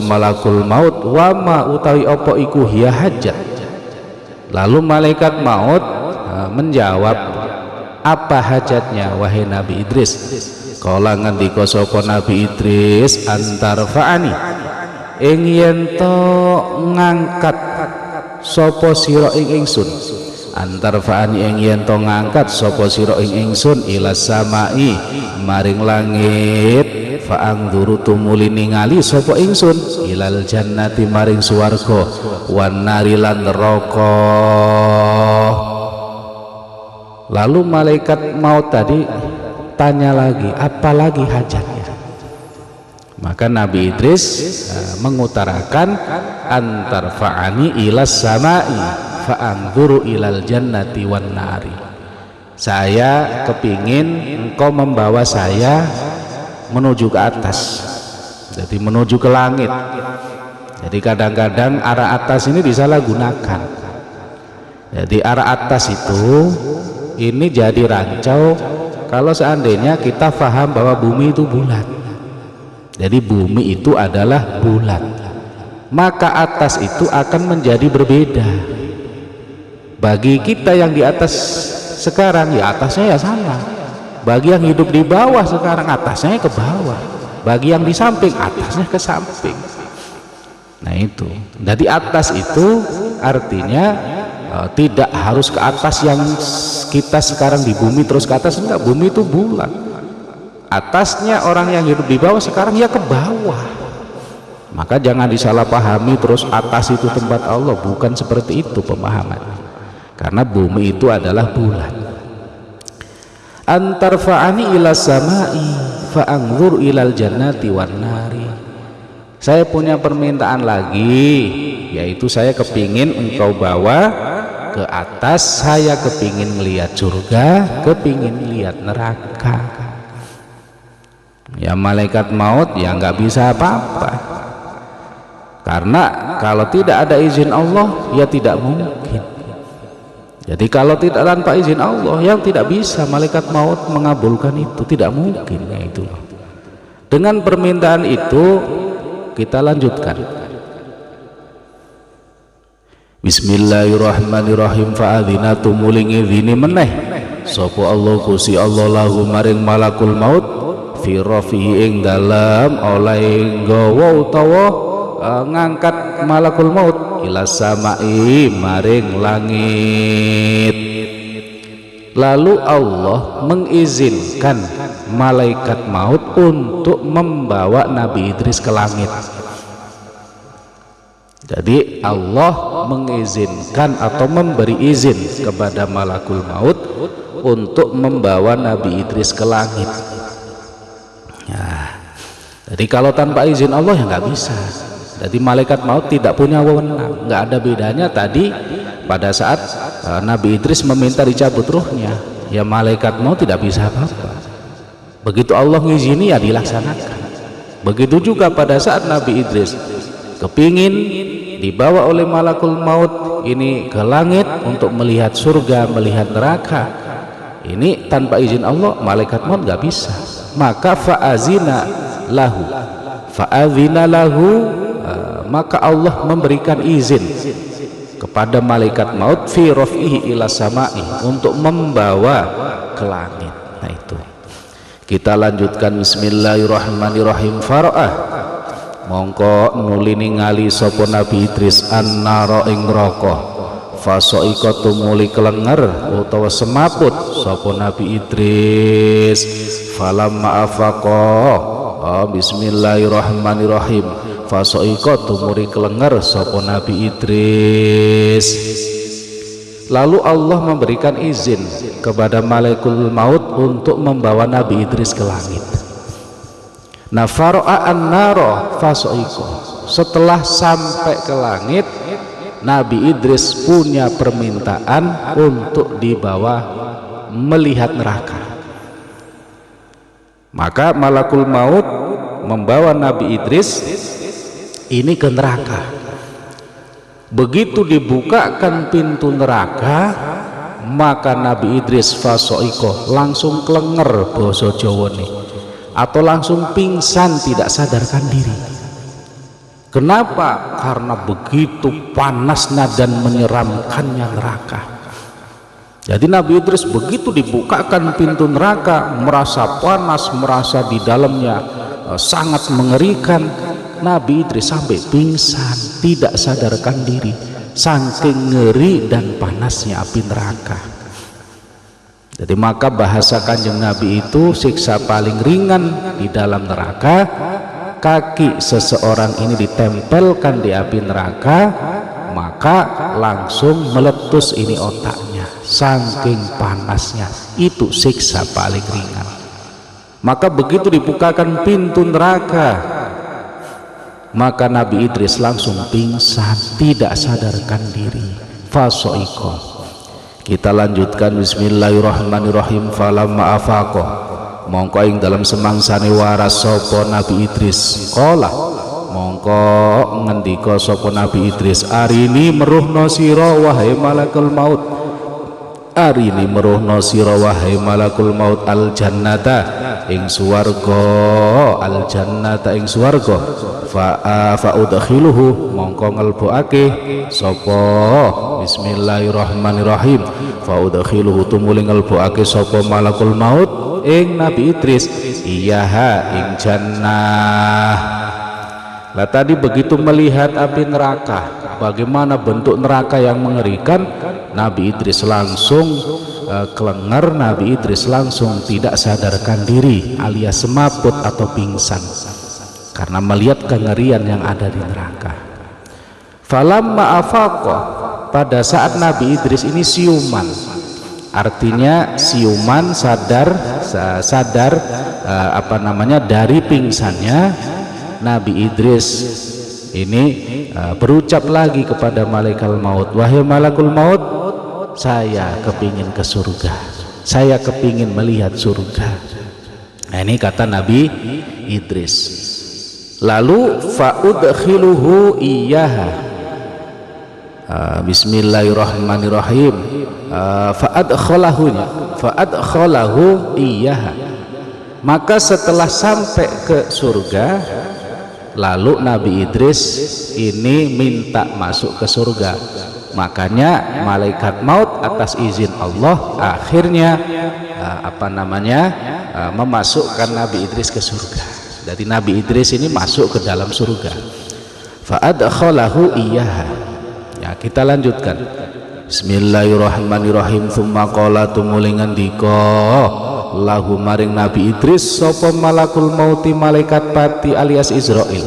malakul maut, wama utawi opo iku hiya hajat. Lalu malaikat maut menjawab, apa hajatnya wahai Nabi Idris? Qala ngendika sapa Nabi Idris, antarfa'ani ing yen to ngangkat sapa sira ing ingsun, antarfa'ani ing yen to ngangkat sapa sira ing ingsun ila samai maring langit, fa'angduru tumuli ningali sapa ingsun ilal jannati maring swarga, wan nari lan neraka. Lalu malaikat maut tadi tanya lagi, apa lagi hajatnya? Maka Nabi Idris mengutarakan, antarfa'ani ilas samai fa'anzuru ilal jannati wan nari. Saya kepingin engkau membawa saya menuju ke atas, jadi menuju ke langit. Jadi kadang-kadang arah atas ini disalahgunakan. Jadi arah atas itu ini jadi rancau kalau seandainya kita paham bahwa bumi itu bulat. Jadi bumi itu adalah bulat, maka atas itu akan menjadi berbeda. Bagi kita yang di atas sekarang, ya atasnya ya sama. Bagi yang hidup di bawah sekarang, atasnya ke bawah. Bagi yang di samping, atasnya ke samping. Nah itu, jadi atas itu artinya tidak harus ke atas yang kita sekarang di bumi terus ke atas, enggak. Bumi itu bulat, atasnya orang yang hidup di bawah sekarang ya ke bawah. Maka jangan disalahpahami terus atas itu tempat Allah, bukan seperti itu pemahaman. Karena bumi itu adalah bulat. Antarfa'ani ila samai fa'anzur ilal jannati wan nari. Saya punya permintaan lagi, yaitu saya kepingin engkau bawa ke atas, saya kepingin melihat surga, kepingin lihat neraka. Ya malaikat maut ya nggak bisa apa-apa, karena kalau tidak ada izin Allah ya tidak mungkin. Jadi kalau tidak tanpa izin Allah yang tidak bisa malaikat maut mengabulkan itu, tidak mungkin. Ya itu. Dengan permintaan itu kita lanjutkan. Bismillahirrahmanirrahim. Fa'adzinatu mulingi dhini meneh sapa Allah Gusti Allah lahu maring malakul maut fi rafihi ing dalam oleh nggawa utawa ngangkat malakul maut ila samai maring langit. Lalu Allah mengizinkan malaikat maut untuk membawa Nabi Idris ke langit. Jadi Allah mengizinkan atau memberi izin kepada malakul maut untuk membawa Nabi Idris ke langit. Nah, jadi kalau tanpa izin Allah ya nggak bisa. Jadi malaikat maut tidak punya wewenang. Nggak ada bedanya tadi pada saat Nabi Idris meminta dicabut ruhnya, ya malaikat maut tidak bisa apa-apa. Begitu Allah ngizini ya dilaksanakan. Begitu juga pada saat Nabi Idris kepingin dibawa oleh malakul maut ini ke langit untuk melihat surga, melihat neraka, ini tanpa izin Allah malaikat maut nggak bisa. Maka fa'azina lahu fa'adzina lahu, maka Allah memberikan izin kepada malaikat maut fi raf'ihi ila sama'i, untuk membawa ke langit. Nah itu kita lanjutkan. Bismillahirrahmanirrahim. Fara'ah, mongko nuli ningali sapa Nabi Idris annara ing neraka, fasaika tumuli kelenger utawa semaput sapa Nabi Idris. Falamma afaqa, bismillahirrahmanirrahim, fasaika tumuli kelenger sapa Nabi Idris. Lalu Allah memberikan izin kepada malaikat maut untuk membawa Nabi Idris ke langit. Nafara'a an-nara fasaika, setelah sampai ke langit, Nabi Idris punya permintaan untuk dibawa melihat neraka. Maka malakul maut membawa Nabi Idris ini ke neraka. Begitu dibukakan pintu neraka, maka Nabi Idris fasoiko langsung kelenger basa Jawa nih, atau langsung pingsan, tidak sadarkan diri. Kenapa? Karena begitu panasnya dan menyeramkannya neraka. Jadi Nabi Idris begitu dibukakan pintu neraka, merasa panas, merasa di dalamnya sangat mengerikan. Nabi Idris sampai pingsan, tidak sadarkan diri, saking ngeri dan panasnya api neraka. Jadi maka bahasa Kanjeng Nabi itu, siksa paling ringan di dalam neraka, kaki seseorang ini ditempelkan di api neraka, maka langsung meletus ini otaknya, saking panasnya. Itu siksa paling ringan. Maka begitu dibukakan pintu neraka, maka Nabi Idris langsung pingsan, tidak sadarkan diri. Fasoiko. Kita lanjutkan. Bismillahirrahmanirrahim. Falamma afaqa, mongko ing dalam semangsane waras sapa Nabi Idris, qala mongko ngendika sapa Nabi Idris, arini meruhna sira wahai malakul maut, arini meruhna sira wahai malakul maut, al jannata ing swarga, al jannata ing swarga, fa udkhiluhu mongko ngelbokake sapa, bismillahirrahmanirrahim, fa udkhiluhu tumuli ngelbokake sapa malakul maut ing Nabi Idris, iyaha ing jannah. Lah tadi begitu melihat api neraka, bagaimana bentuk neraka yang mengerikan, Nabi Idris langsung kelenger, Nabi Idris langsung tidak sadarkan diri alias semaput atau pingsan karena melihat kengerian yang ada di neraka. Falamma afaqa, pada saat Nabi Idris ini siuman, artinya siuman, sadar dari pingsannya, Nabi Idris ini berucap lagi kepada malaikat maut, wahai malakul maut, saya kepingin ke surga, saya kepingin melihat surga. Nah ini kata Nabi Idris. Lalu fa'udkhiluhu iyaha, bismillahirrahmanirrahim, fa'adkhalahu iyaha, maka setelah sampai ke surga, lalu Nabi Idris ini minta masuk ke surga. Makanya malaikat maut atas izin Allah akhirnya memasukkan Nabi Idris ke surga. Jadi Nabi Idris ini masuk ke dalam surga. Fa'adkhalahu iyyaha. Ya, kita lanjutkan. Bismillahirrahmanirrahim. Tsumma qala tumuli ngendika lahu maring Nabi Idris sapa malakul mauti, malaikat pati alias Israil,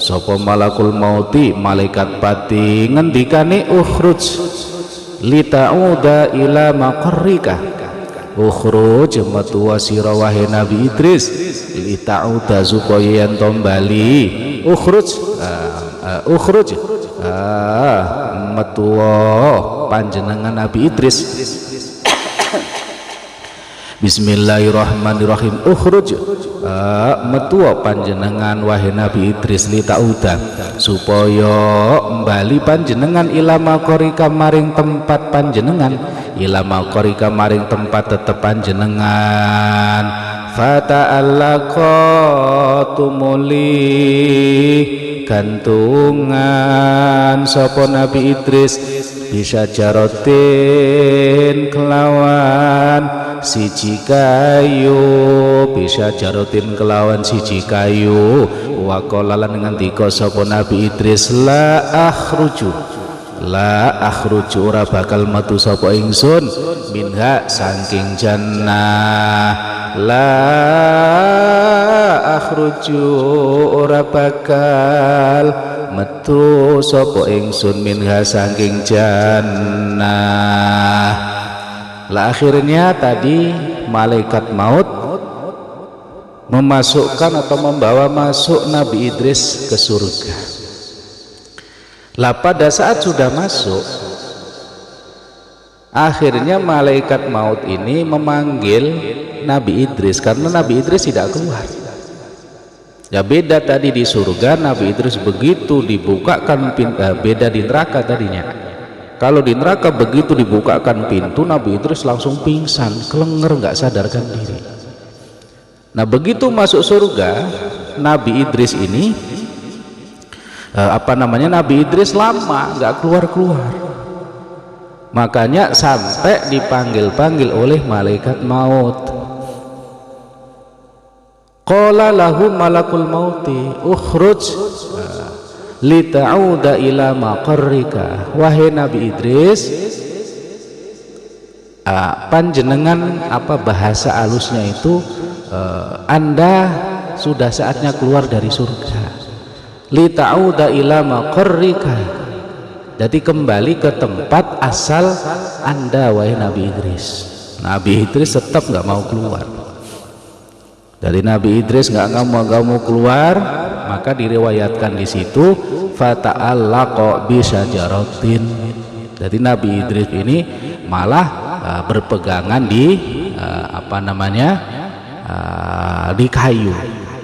sapa malakul mauti malaikat pati ngendikane, ukhruj litauda ila maqarrika, ukhruj metu sira wahai Nabi Idris, litauda supaya yen bali, ukhruj metu panjenengan Nabi Idris. Bismillahirrahmanirrahim. Ukhruj metuwa panjenengan wahai Nabi Idris, litauda supaya mbali panjenengan ila maqarika maring tempat panjenengan, ila maqarika maring tempat tetep panjenengan, fata'allaqa tumuli gantungan sapa Nabi Idris bisa jarotin kelawan siji kayu, bisa jarotin kelawan siji kayu. Wa qala lan ngendika sapa Nabi Idris la akhruju ora bakal metu sapa ingsun minha saking jannah, la akhruju ora bakal metu sapa ingsun minha saking jannah. Lah akhirnya tadi malaikat maut memasukkan atau membawa masuk Nabi Idris ke surga. Lah pada saat sudah masuk, akhirnya malaikat maut ini memanggil Nabi Idris karena Nabi Idris tidak keluar. Ya beda tadi di surga, Nabi Idris begitu dibukakan pintu, beda di neraka tadinya. Kalau di neraka begitu dibukakan pintu, Nabi Idris langsung pingsan, kelenger, nggak sadarkan diri. Nah begitu masuk surga, Nabi Idris ini Nabi Idris lama nggak keluar-keluar. Makanya sampai dipanggil-panggil oleh malaikat maut. Qala lahu malakul mauti ukhruj lita'uda ila maqarrika. Wahai Nabi Idris, panjenengan bahasa alusnya itu Anda sudah saatnya keluar dari surga. Lita'uda ila maqarrika, jadi kembali ke tempat asal Anda wahai Nabi Idris. Nabi Idris tetap nggak mau keluar. Dari Nabi Idris nggak mau keluar, maka diriwayatkan di situ fata'allaqa bisyajaratin. Jadi Nabi Idris ini malah berpegangan di di kayu.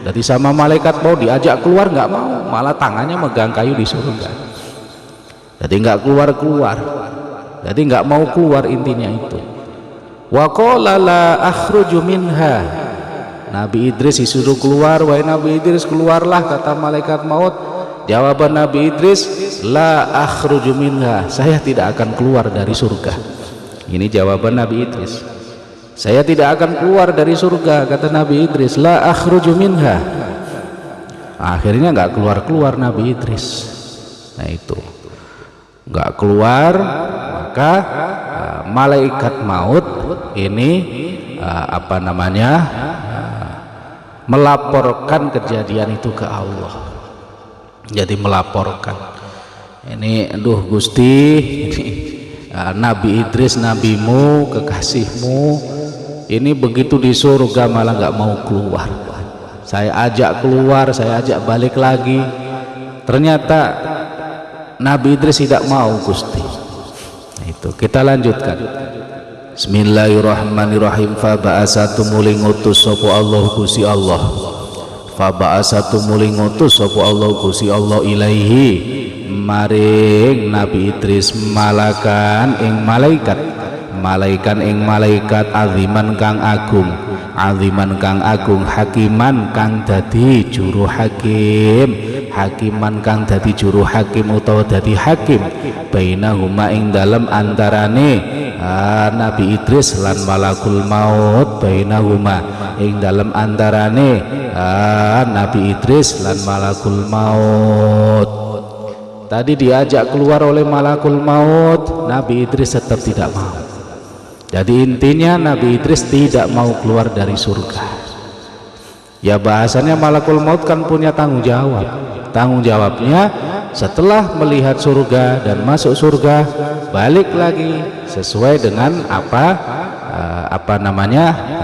Jadi sama malaikat mau diajak keluar nggak mau, malah tangannya megang kayu di surga. Jadi nggak keluar, jadi nggak mau keluar, intinya itu. Wa qala la akhruju minha. Nabi Idris disuruh keluar, wahai Nabi Idris keluarlah, kata malaikat maut. Jawaban Nabi Idris, la akhruju minha, saya tidak akan keluar dari surga. Ini jawaban Nabi Idris, saya tidak akan keluar dari surga, kata Nabi Idris, la akhruju minha. Akhirnya nggak keluar Nabi Idris. Nah itu nggak keluar, maka malaikat maut ini melaporkan kejadian itu ke Allah. Jadi melaporkan, ini aduh Gusti, ini Nabi Idris nabimu, kekasihmu ini begitu di surga malah nggak mau keluar. Saya ajak keluar, saya ajak balik lagi, ternyata Nabi Idris tidak mau Gusti. Nah, itu kita lanjutkan. Bismillahirrahmanirrahim. Fa ba'asatu muling utus sapa Allah Gusti Allah. Fa ba'asatu muling utus sapa Allah Gusti Allah ilaihi maring Nabi Idris malakan ing malaikat, malaikan ing malaikat aziman kang agung, aziman kang agung, hakiman kang dadi juru hakim, hakiman kang dadi juru hakim utawa dadi hakim, bainahuma ing dalem antarane Nabi Idris lan malakul maut, bainahuma ing dalem antarane Nabi Idris lan malakul maut. Tadi diajak keluar oleh malakul maut, Nabi Idris tetap tidak mau. Jadi intinya Nabi Idris tidak mau keluar dari surga. Ya bahasanya malakul maut kan punya tanggung jawab. Tanggung jawabnya setelah melihat surga dan masuk surga, balik lagi sesuai dengan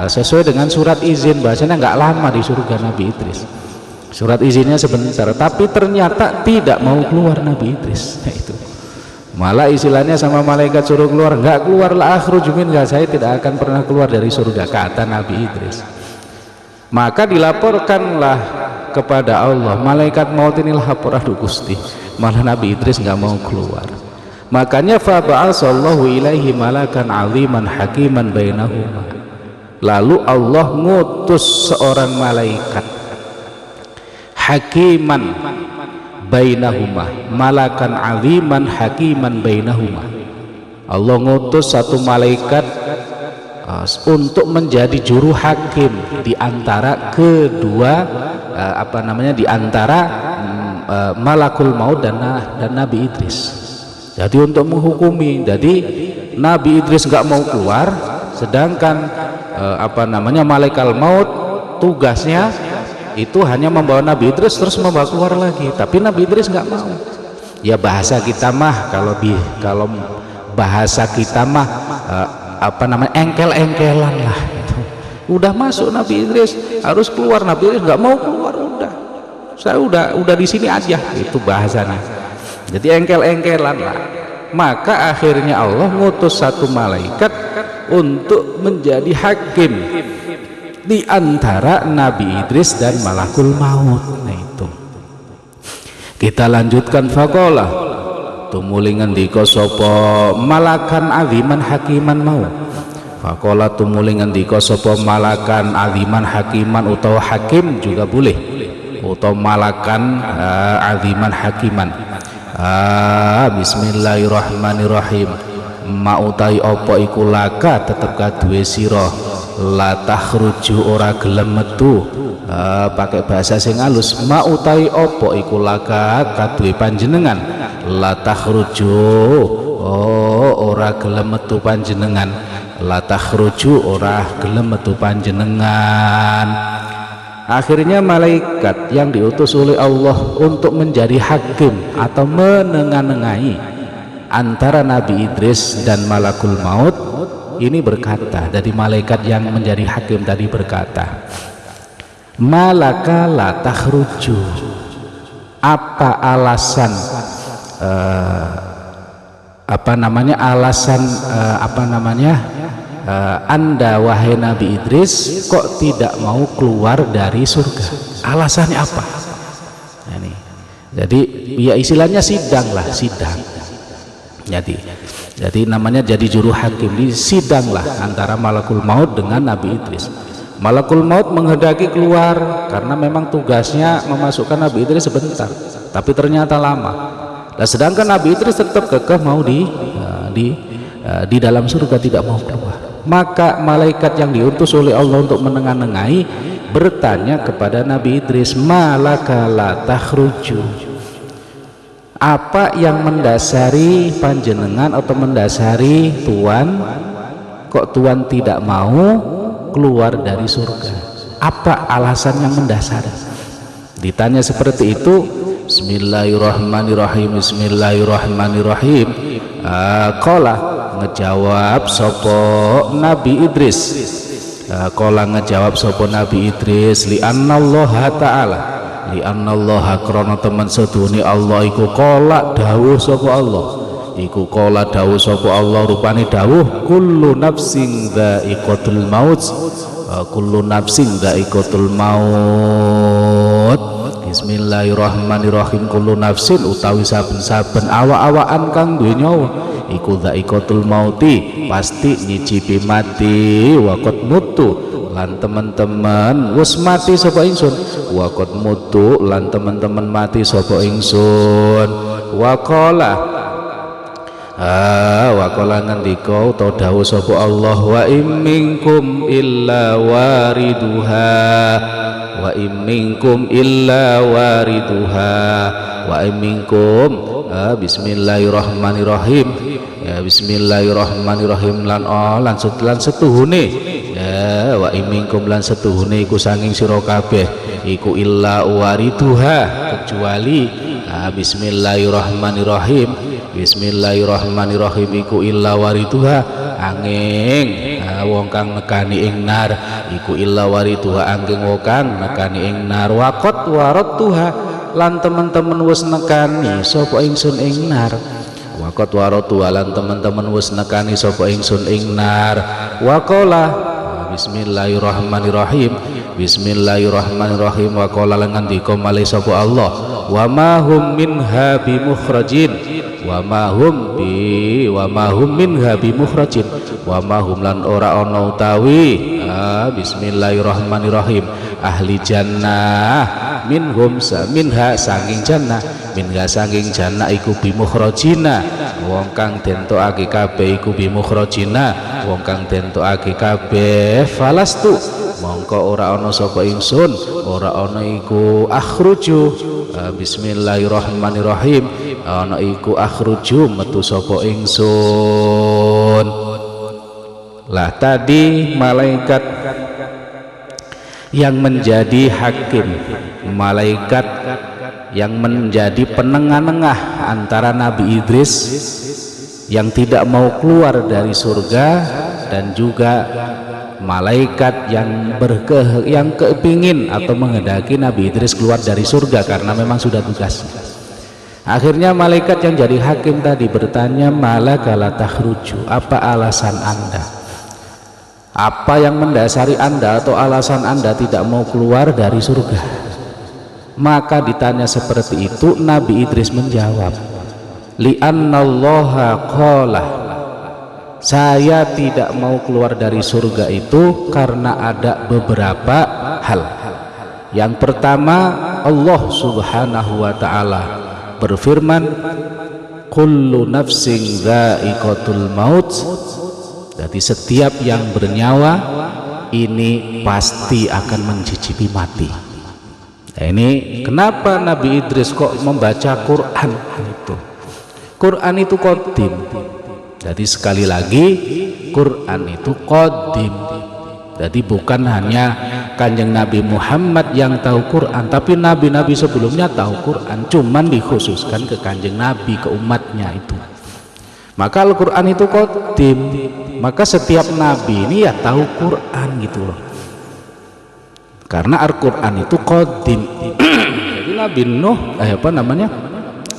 sesuai dengan surat izin. Bahasanya nggak lama di surga Nabi Idris. Surat izinnya sebentar, tapi ternyata tidak mau keluar Nabi Idris. Nah, itu malah istilahnya sama malaikat suruh keluar, nggak keluar, la akhruju minha, saya tidak akan pernah keluar dari surga, kata Nabi Idris. Maka dilaporkanlah kepada Allah, malaikat maut ini lapor, aduh Gusti, malah Nabi Idris nggak mau keluar. Makanya fa ba'asallahu ilaihi malakan aliman hakiman bainahuma. Lalu Allah ngutus seorang malaikat hakiman bainahuma, malakan aziman hakiman bainahuma. Allah ngutus satu malaikat untuk menjadi juru hakim di antara kedua di antara malakul maut dan Nabi Idris. Jadi untuk menghukumi. Jadi Nabi Idris nggak mau keluar, sedangkan malaikat maut tugasnya itu hanya membawa Nabi Idris terus membawa keluar lagi, tapi Nabi Idris nggak mau. Ya bahasa kita mah kalau bahasa kita mah engkel-engkelan lah gitu. Udah masuk Nabi Idris harus keluar, Nabi Idris nggak mau keluar, saya udah di sini aja, itu bahasanya. Jadi engkel-engkelan lah. Maka akhirnya Allah ngutus satu malaikat untuk menjadi hakim di antara Nabi Idris dan malakul maut. Nah itu kita lanjutkan. Faqala tumulingan dika sapa malakan aziman hakiman mau. Faqala tumulingan dika sapa malakan aziman hakiman, utawa hakim juga boleh, utawa malakan aziman hakiman. Bismillahirrahmanirrahim. Mautai opo iku laka tetep kaduwe sira, la takhruju ora gelem metu. Pakai bahasa sing halus, mautai opo iku laka kaduwe panjenengan, la takhruju ora gelem metu panjenengan, la takhruju ora gelem metu panjenengan. Akhirnya malaikat yang diutus oleh Allah untuk menjadi hakim atau menengahi antara Nabi Idris dan malakul maut ini berkata, dari malaikat yang menjadi hakim tadi berkata, malaka la takhruju, apa alasan Anda wahai Nabi Idris kok tidak mau keluar dari surga? Alasannya apa? Ini. Jadi ya istilahnya sidang lah, sidang. Jadi namanya jadi juru hakim, di sidang lah antara malakul maut dengan Nabi Idris. Malakul maut menghendaki keluar karena memang tugasnya memasukkan Nabi Idris sebentar, tapi ternyata lama. Nah, sedangkan Nabi Idris tetap kekeh mau di dalam surga, tidak mau keluar. Maka malaikat yang diutus oleh Allah untuk menengahi bertanya kepada Nabi Idris, malaka la takhruju, apa yang mendasari panjenengan atau mendasari Tuhan kok Tuhan tidak mau keluar dari surga? Apa alasan yang mendasari? Ditanya seperti itu, Bismillahirrahmanirrahim. Bismillahirrahmanirrahim. Qala ngejawab sopo Nabi Idris. Qala ngejawab sopo Nabi Idris, li annallaha ta'ala, li annallaha krana temen sedune Allah iku qala dawuh sopo Allah, iku qala dawuh sopo Allah, rupane dawuh kullu nafsin dha'iqatul maut, kullu nafsin dha'iqatul maut. Bismillahirrahmanirrahim. Kullu nafsin utawi saben-saben awa-awaan kang duwe nyawa iku dha'iqatul mauti, pasti nyicipi mati. Waqad mutu lan teman-teman wis mati sapa ingsun, waqad mutu lan teman-teman mati sapa ingsun. Waqala ngendika utawa dawuh sapa Allah, wa im minkum illa wariduha, wa im minkum illa wariduha, wa im minkum. Bismillahirrahmanirrahim. Ya bismillahirrahmanirrahim. Lan setuhune ya, wa im minkum lan setuhune iku sanging sira kabeh iku illa wariduha, kecuali bismillahirrahmanirrahim. Bismillahirrahmanirrahim iku illa wariduha, angin wong kang nekani ing nar, iku illa wariduha angin wong kang nekani ing nar. Waqat waratuha lan teman-teman wis nekani sapa ingsun ing nar. Waqat waratuha lan teman-teman wis nekani sapa ingsun ing nar. Waqala Bismillahirrahmanirrahim. Bismillahirrahmanirrahim. Waqala lan ngandika malih sapa Allah, wa ma hum minha bimukhrajin, wa ma hum minha bimukhrajin, wa ma hum lan ora ana utawi Bismillahirrahmanirrahim. Ahli jannah minhum minha sanging jannah, minha sanging jannah iku bimukhrajina, wong kang dentokake kabeh iku bimukhrajina, wong kang dentokake kabeh. Falastu mongko ora ana sapa ingsun, ora ana iku akhruju. Bismillahirrahmanirrahim, ana iku akhruju metu sapa ingsun. Lah tadi malaikat yang menjadi hakim, malaikat yang menjadi penengah-nengah antara Nabi Idris yang tidak mau keluar dari surga dan juga malaikat yang kepingin atau menghendaki Nabi Idris keluar dari surga karena memang sudah tugasnya. Akhirnya malaikat yang jadi hakim tadi bertanya, malaka la takhruju, apa alasan anda? Apa yang mendasari anda atau alasan anda tidak mau keluar dari surga? Maka ditanya seperti itu, Nabi Idris menjawab, li'annallaha qala, saya tidak mau keluar dari surga itu karena ada beberapa hal. Yang pertama, Allah subhanahu wa ta'ala berfirman, kullu nafsin dha'iqatul maut. Jadi setiap yang bernyawa ini pasti akan mencicipi mati. Nah, ini kenapa Nabi Idris kok membaca Quran itu? Quran itu qadim. Jadi sekali lagi Quran itu qadim. Jadi bukan hanya Kanjeng Nabi Muhammad yang tahu Quran, tapi nabi-nabi sebelumnya tahu Quran, cuman dikhususkan ke Kanjeng Nabi, ke umatnya itu. Maka Al-Quran itu qadim, maka setiap nabi ini ya tahu Quran gitu loh, karena Al-Quran itu qadim. Jadi Nabi Nuh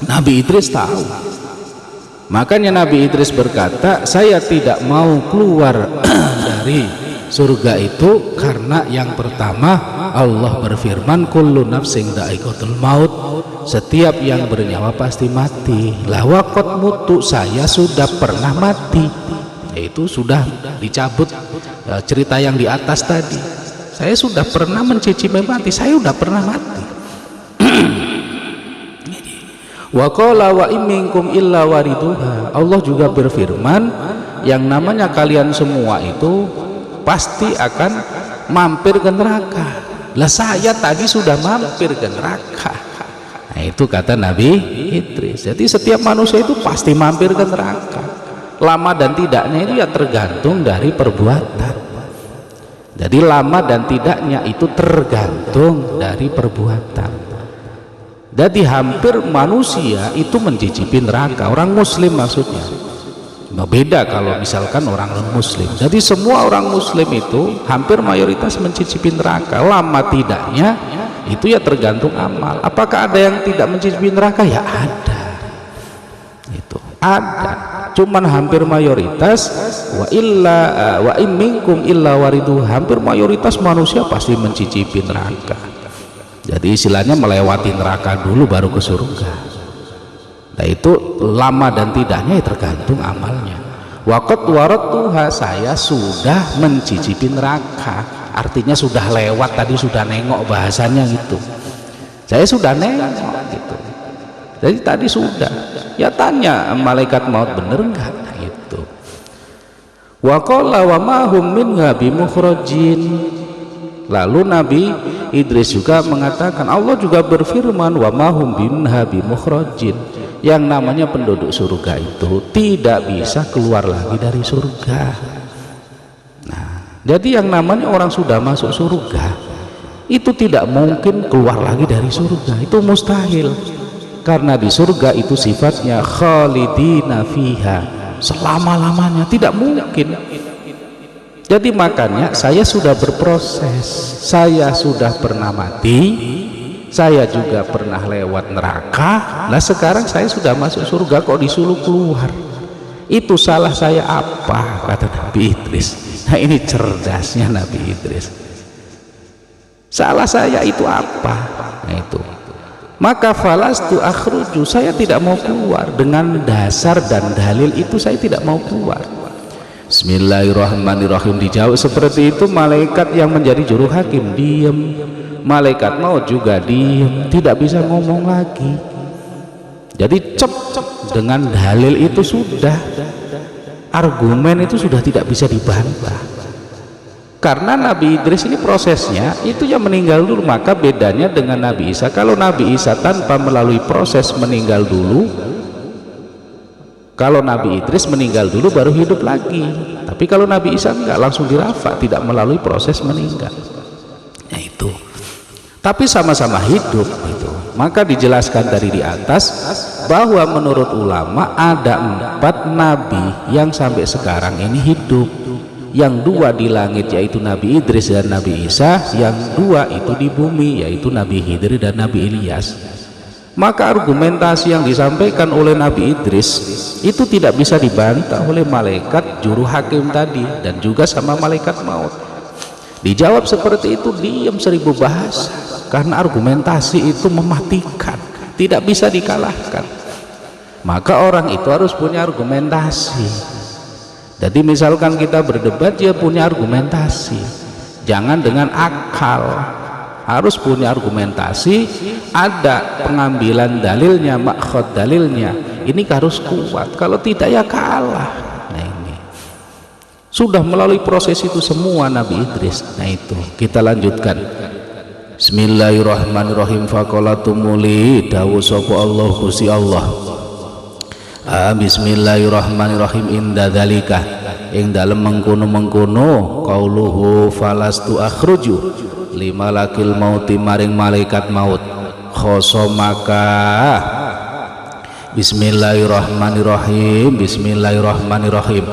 Nabi Idris tahu. Makanya Nabi Idris berkata, saya tidak mau keluar dari surga itu karena yang pertama Allah berfirman, kullu nafsin dha'iqatul maut, setiap yang bernyawa pasti mati. Lah waqad mutu, saya sudah pernah mati. Yaitu sudah dicabut cerita yang di atas tadi. Saya sudah pernah mencicipi mati, saya sudah pernah mati. Wa qala wa in minkum illa wariduha, Allah juga berfirman, yang namanya kalian semua itu pasti akan mampir ke neraka. Lah saya tadi sudah mampir ke neraka. Nah, itu kata Nabi Idris. Jadi setiap manusia itu pasti mampir ke neraka. Lama dan tidaknya itu ya tergantung dari perbuatan. Jadi lama dan tidaknya itu tergantung dari perbuatan. Jadi hampir manusia itu mencicipi neraka, orang muslim maksudnya. Beda kalau misalkan orang muslim. Jadi semua orang muslim itu hampir mayoritas mencicipi neraka. Lama tidaknya itu ya tergantung amal. Apakah ada yang tidak mencicipi neraka? Ya ada. Itu ada. Cuman hampir mayoritas wa in minkum illa waridu, hampir mayoritas manusia pasti mencicipi neraka. Jadi istilahnya melewati neraka dulu baru ke surga. Nah itu lama dan tidaknya ya tergantung amalnya. Waqad waratuha, saya sudah mencicipi neraka, artinya sudah lewat tadi, sudah nengok bahasanya gitu. Saya sudah nengok gitu. Jadi tadi sudah. Ya tanya malaikat maut, bener enggak gitu. Wa qala wa ma hum minha bimukhrajin. Lalu Nabi Idris juga mengatakan, Allah juga berfirman, wa ma hum minha bimukhrajin, yang namanya penduduk surga itu tidak bisa keluar lagi dari surga. Nah, jadi yang namanya orang sudah masuk surga itu tidak mungkin keluar lagi dari surga, itu mustahil. Karena di surga itu sifatnya khalidina fiha, selama-lamanya, tidak mungkin. Jadi makanya saya sudah berproses, saya sudah pernah mati, saya juga pernah lewat neraka. Nah sekarang saya sudah masuk surga, kok disuruh keluar? Itu salah saya apa? Kata Nabi Idris. Nah ini cerdasnya Nabi Idris. Salah saya itu apa? Nah itu. Maka falastu akhruju, saya tidak mau keluar. Dengan dasar dan dalil itu saya tidak mau keluar. Bismillahirrahmanirrahim. Dijawab seperti itu, malaikat yang menjadi juru hakim diam, malaikat maut juga diam, tidak bisa ngomong lagi. Jadi cep dengan dalil itu sudah, argumen itu sudah tidak bisa dibantah. Karena Nabi Idris ini prosesnya itu yang meninggal dulu, maka bedanya dengan Nabi Isa. Kalau Nabi Isa tanpa melalui proses meninggal dulu, kalau Nabi Idris meninggal dulu baru hidup lagi. Tapi kalau Nabi Isa enggak, langsung dirafa, tidak melalui proses meninggal. Nah itu. Tapi sama-sama hidup itu. Maka dijelaskan dari di atas bahwa menurut ulama ada 4 nabi yang sampai sekarang ini hidup. Yang 2 di langit yaitu Nabi Idris dan Nabi Isa, yang 2 itu di bumi yaitu Nabi Khidir dan Nabi Ilyas. Maka argumentasi yang disampaikan oleh Nabi Idris itu tidak bisa dibantah oleh malaikat juru hakim tadi dan juga sama malaikat maut. Dijawab seperti itu, diam 1000 bahasa, karena argumentasi itu mematikan, tidak bisa dikalahkan. Maka orang itu harus punya argumentasi. Jadi misalkan kita berdebat, dia punya argumentasi, jangan dengan akal, harus punya argumentasi, ada pengambilan dalilnya, makhod dalilnya, ini harus kuat, kalau tidak ya kalah. Nah ini sudah melalui proses itu semua Nabi Idris. Nah itu kita lanjutkan. Bismillahirrahmanirrahim. Faqalatumuli dawu sapa Allah Gusti Allah. Bismillahirrahmanirrahim. Inda dzalika ing dalem mengkono-mengkono qauluhu falastu akhruju lima lakil mauti maring malaikat maut khosomaka. Bismillahirrahmanirrahim. Bismillahirrahmanirrahim.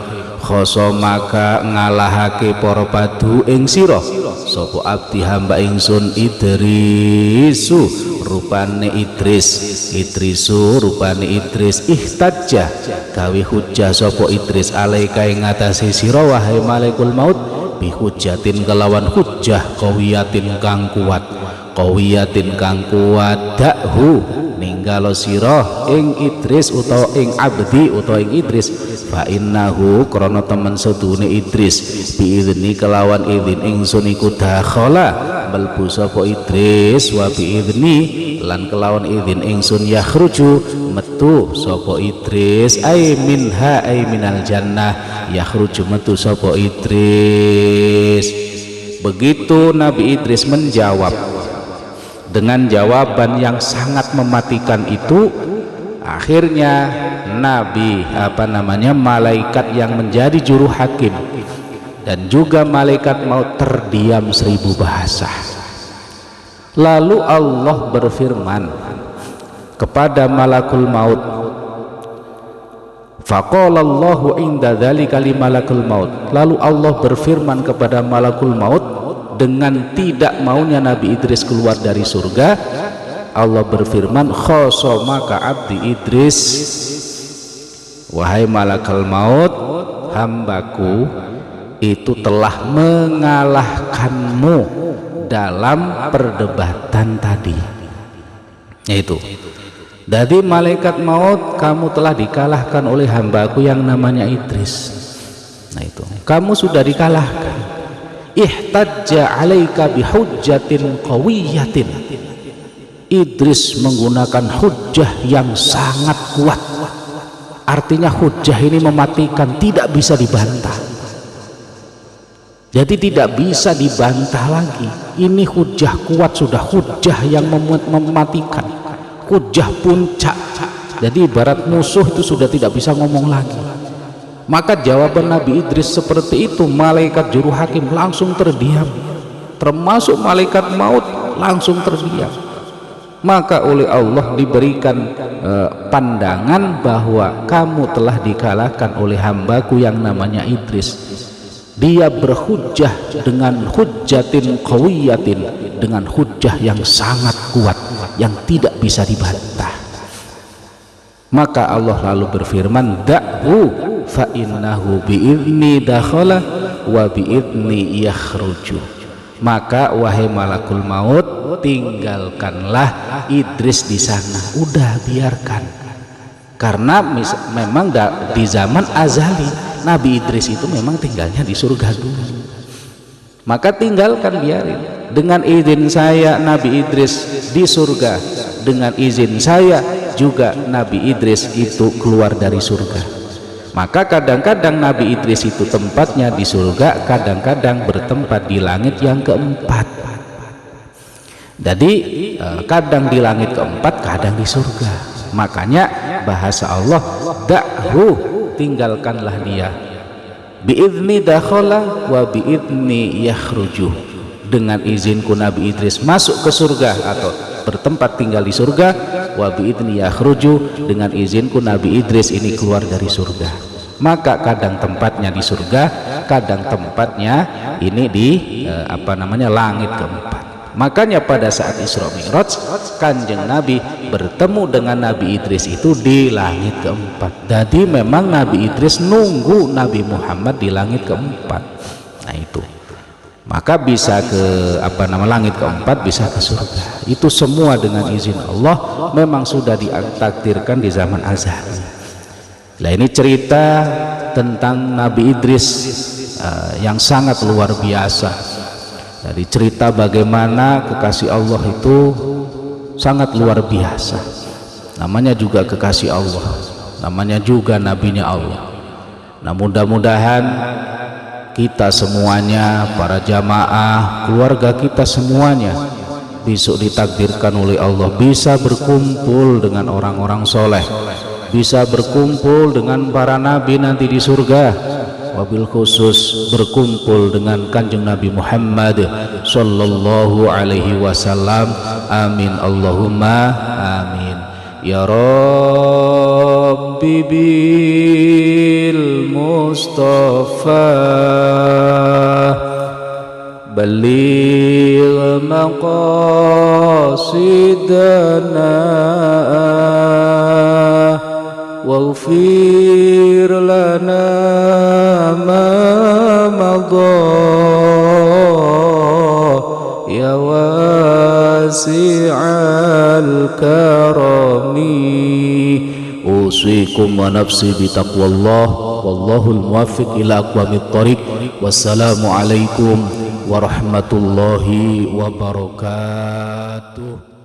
Khosomaka ngalahake para padu ing sira sapa abdi hamba ingsun Idrisu rupane Idrisu rupane Idris ihtajja gawe hujjah sapa Idris alaika ing ngatasi sira wahai malaikat maut bihujjatin kelawan hujjah qawiyatin kang kuat dakhu ninggalo sira ing Idris utawa ing abdi utawa ing Idris fa innahu krana temen sedune Idris biidzni kelawan idzin ingsun iku dakhala mlebu sapa Idris wa biidzni lan kelawan idzin ingsun yakhruju metu sapa Idris ai minha ai minal jannah yakhruju metu sapa Idris. Begitu Nabi Idris menjawab dengan jawaban yang sangat mematikan itu, akhirnya malaikat yang menjadi juru hakim dan juga malaikat maut terdiam 1000 bahasa. Lalu Allah berfirman kepada malakul maut, faqalallahu inda dzalika li malakul maut. Lalu Allah berfirman kepada malakul maut dengan tidak maunya Nabi Idris keluar dari surga. Allah berfirman, khosomaka abdi Idris, wahai malakul maut, hambaku itu telah mengalahkanmu dalam perdebatan tadi. Yaitu dari malaikat maut, kamu telah dikalahkan oleh hambaku yang namanya Idris. Nah itu kamu sudah dikalahkan. Ihtajja alaika bihujjatin qawiyatin. Idris menggunakan hujjah yang sangat kuat. Artinya hujjah ini mematikan, tidak bisa dibantah. Jadi tidak bisa dibantah lagi. Ini hujjah kuat, sudah hujjah yang mematikan, hujjah puncak. Jadi ibarat musuh itu sudah tidak bisa ngomong lagi. Maka jawaban Nabi Idris seperti itu, malaikat juru hakim langsung terdiam, termasuk malaikat maut langsung terdiam. Maka oleh Allah diberikan pandangan bahwa kamu telah dikalahkan oleh hambaku yang namanya Idris. Dia berhujjah dengan hujjatin qawiyatin, dengan hujjah yang sangat kuat yang tidak bisa dibantah. Maka Allah lalu berfirman, da'hu fa innahu bi'idni dakhala wa bi'idni yakhruju. Maka wahai malakul maut, tinggalkanlah Idris di sana, udah biarkan. Karena memang di zaman azali Nabi Idris itu memang tinggalnya di surga dulu, maka tinggalkan, biarin. Dengan izin saya Nabi Idris di surga, dengan izin saya juga Nabi Idris itu keluar dari surga. Maka kadang-kadang Nabi Idris itu tempatnya di surga, kadang-kadang bertempat di langit yang keempat. Jadi kadang di langit keempat, kadang di surga. Makanya bahasa Allah, da'hu, tinggalkanlah dia, bi'idni dakhala wa bi'idni yakhruju, dengan izinku Nabi Idris masuk ke surga atau bertempat tinggal di surga, wa bi'idni yakhruju, dengan izinku Nabi Idris ini keluar dari surga. Maka kadang tempatnya di surga, kadang tempatnya ini di langit keempat. Makanya pada saat Isra Mi'raj, Kanjeng Nabi bertemu dengan Nabi Idris itu di langit keempat. Jadi memang Nabi Idris nunggu Nabi Muhammad di langit keempat. Nah itu, maka bisa ke langit keempat, bisa ke surga. Itu semua dengan izin Allah, memang sudah ditakdirkan di zaman azal. Nah ini cerita tentang Nabi Idris yang sangat luar biasa. Dari cerita bagaimana kekasih Allah itu sangat luar biasa. Namanya juga kekasih Allah, namanya juga nabinya Allah. Nah mudah-mudahan kita semuanya, para jamaah, keluarga kita semuanya besok ditakdirkan oleh Allah bisa berkumpul dengan orang-orang soleh, bisa berkumpul dengan para nabi nanti di surga, wabil khusus berkumpul dengan Kanjeng Nabi Muhammad sallallahu alaihi wasallam. Amin Allahumma amin. Ya Rabbi bil Mustafa baligh maqasidana waghfir lana ma madha ya wasi'al karami. Usikum wa nafsi bitaqwallah, wallahul muwaffiq ila aqwamit thoriq. Wassalamu alaikum warahmatullahi wabarakatuh.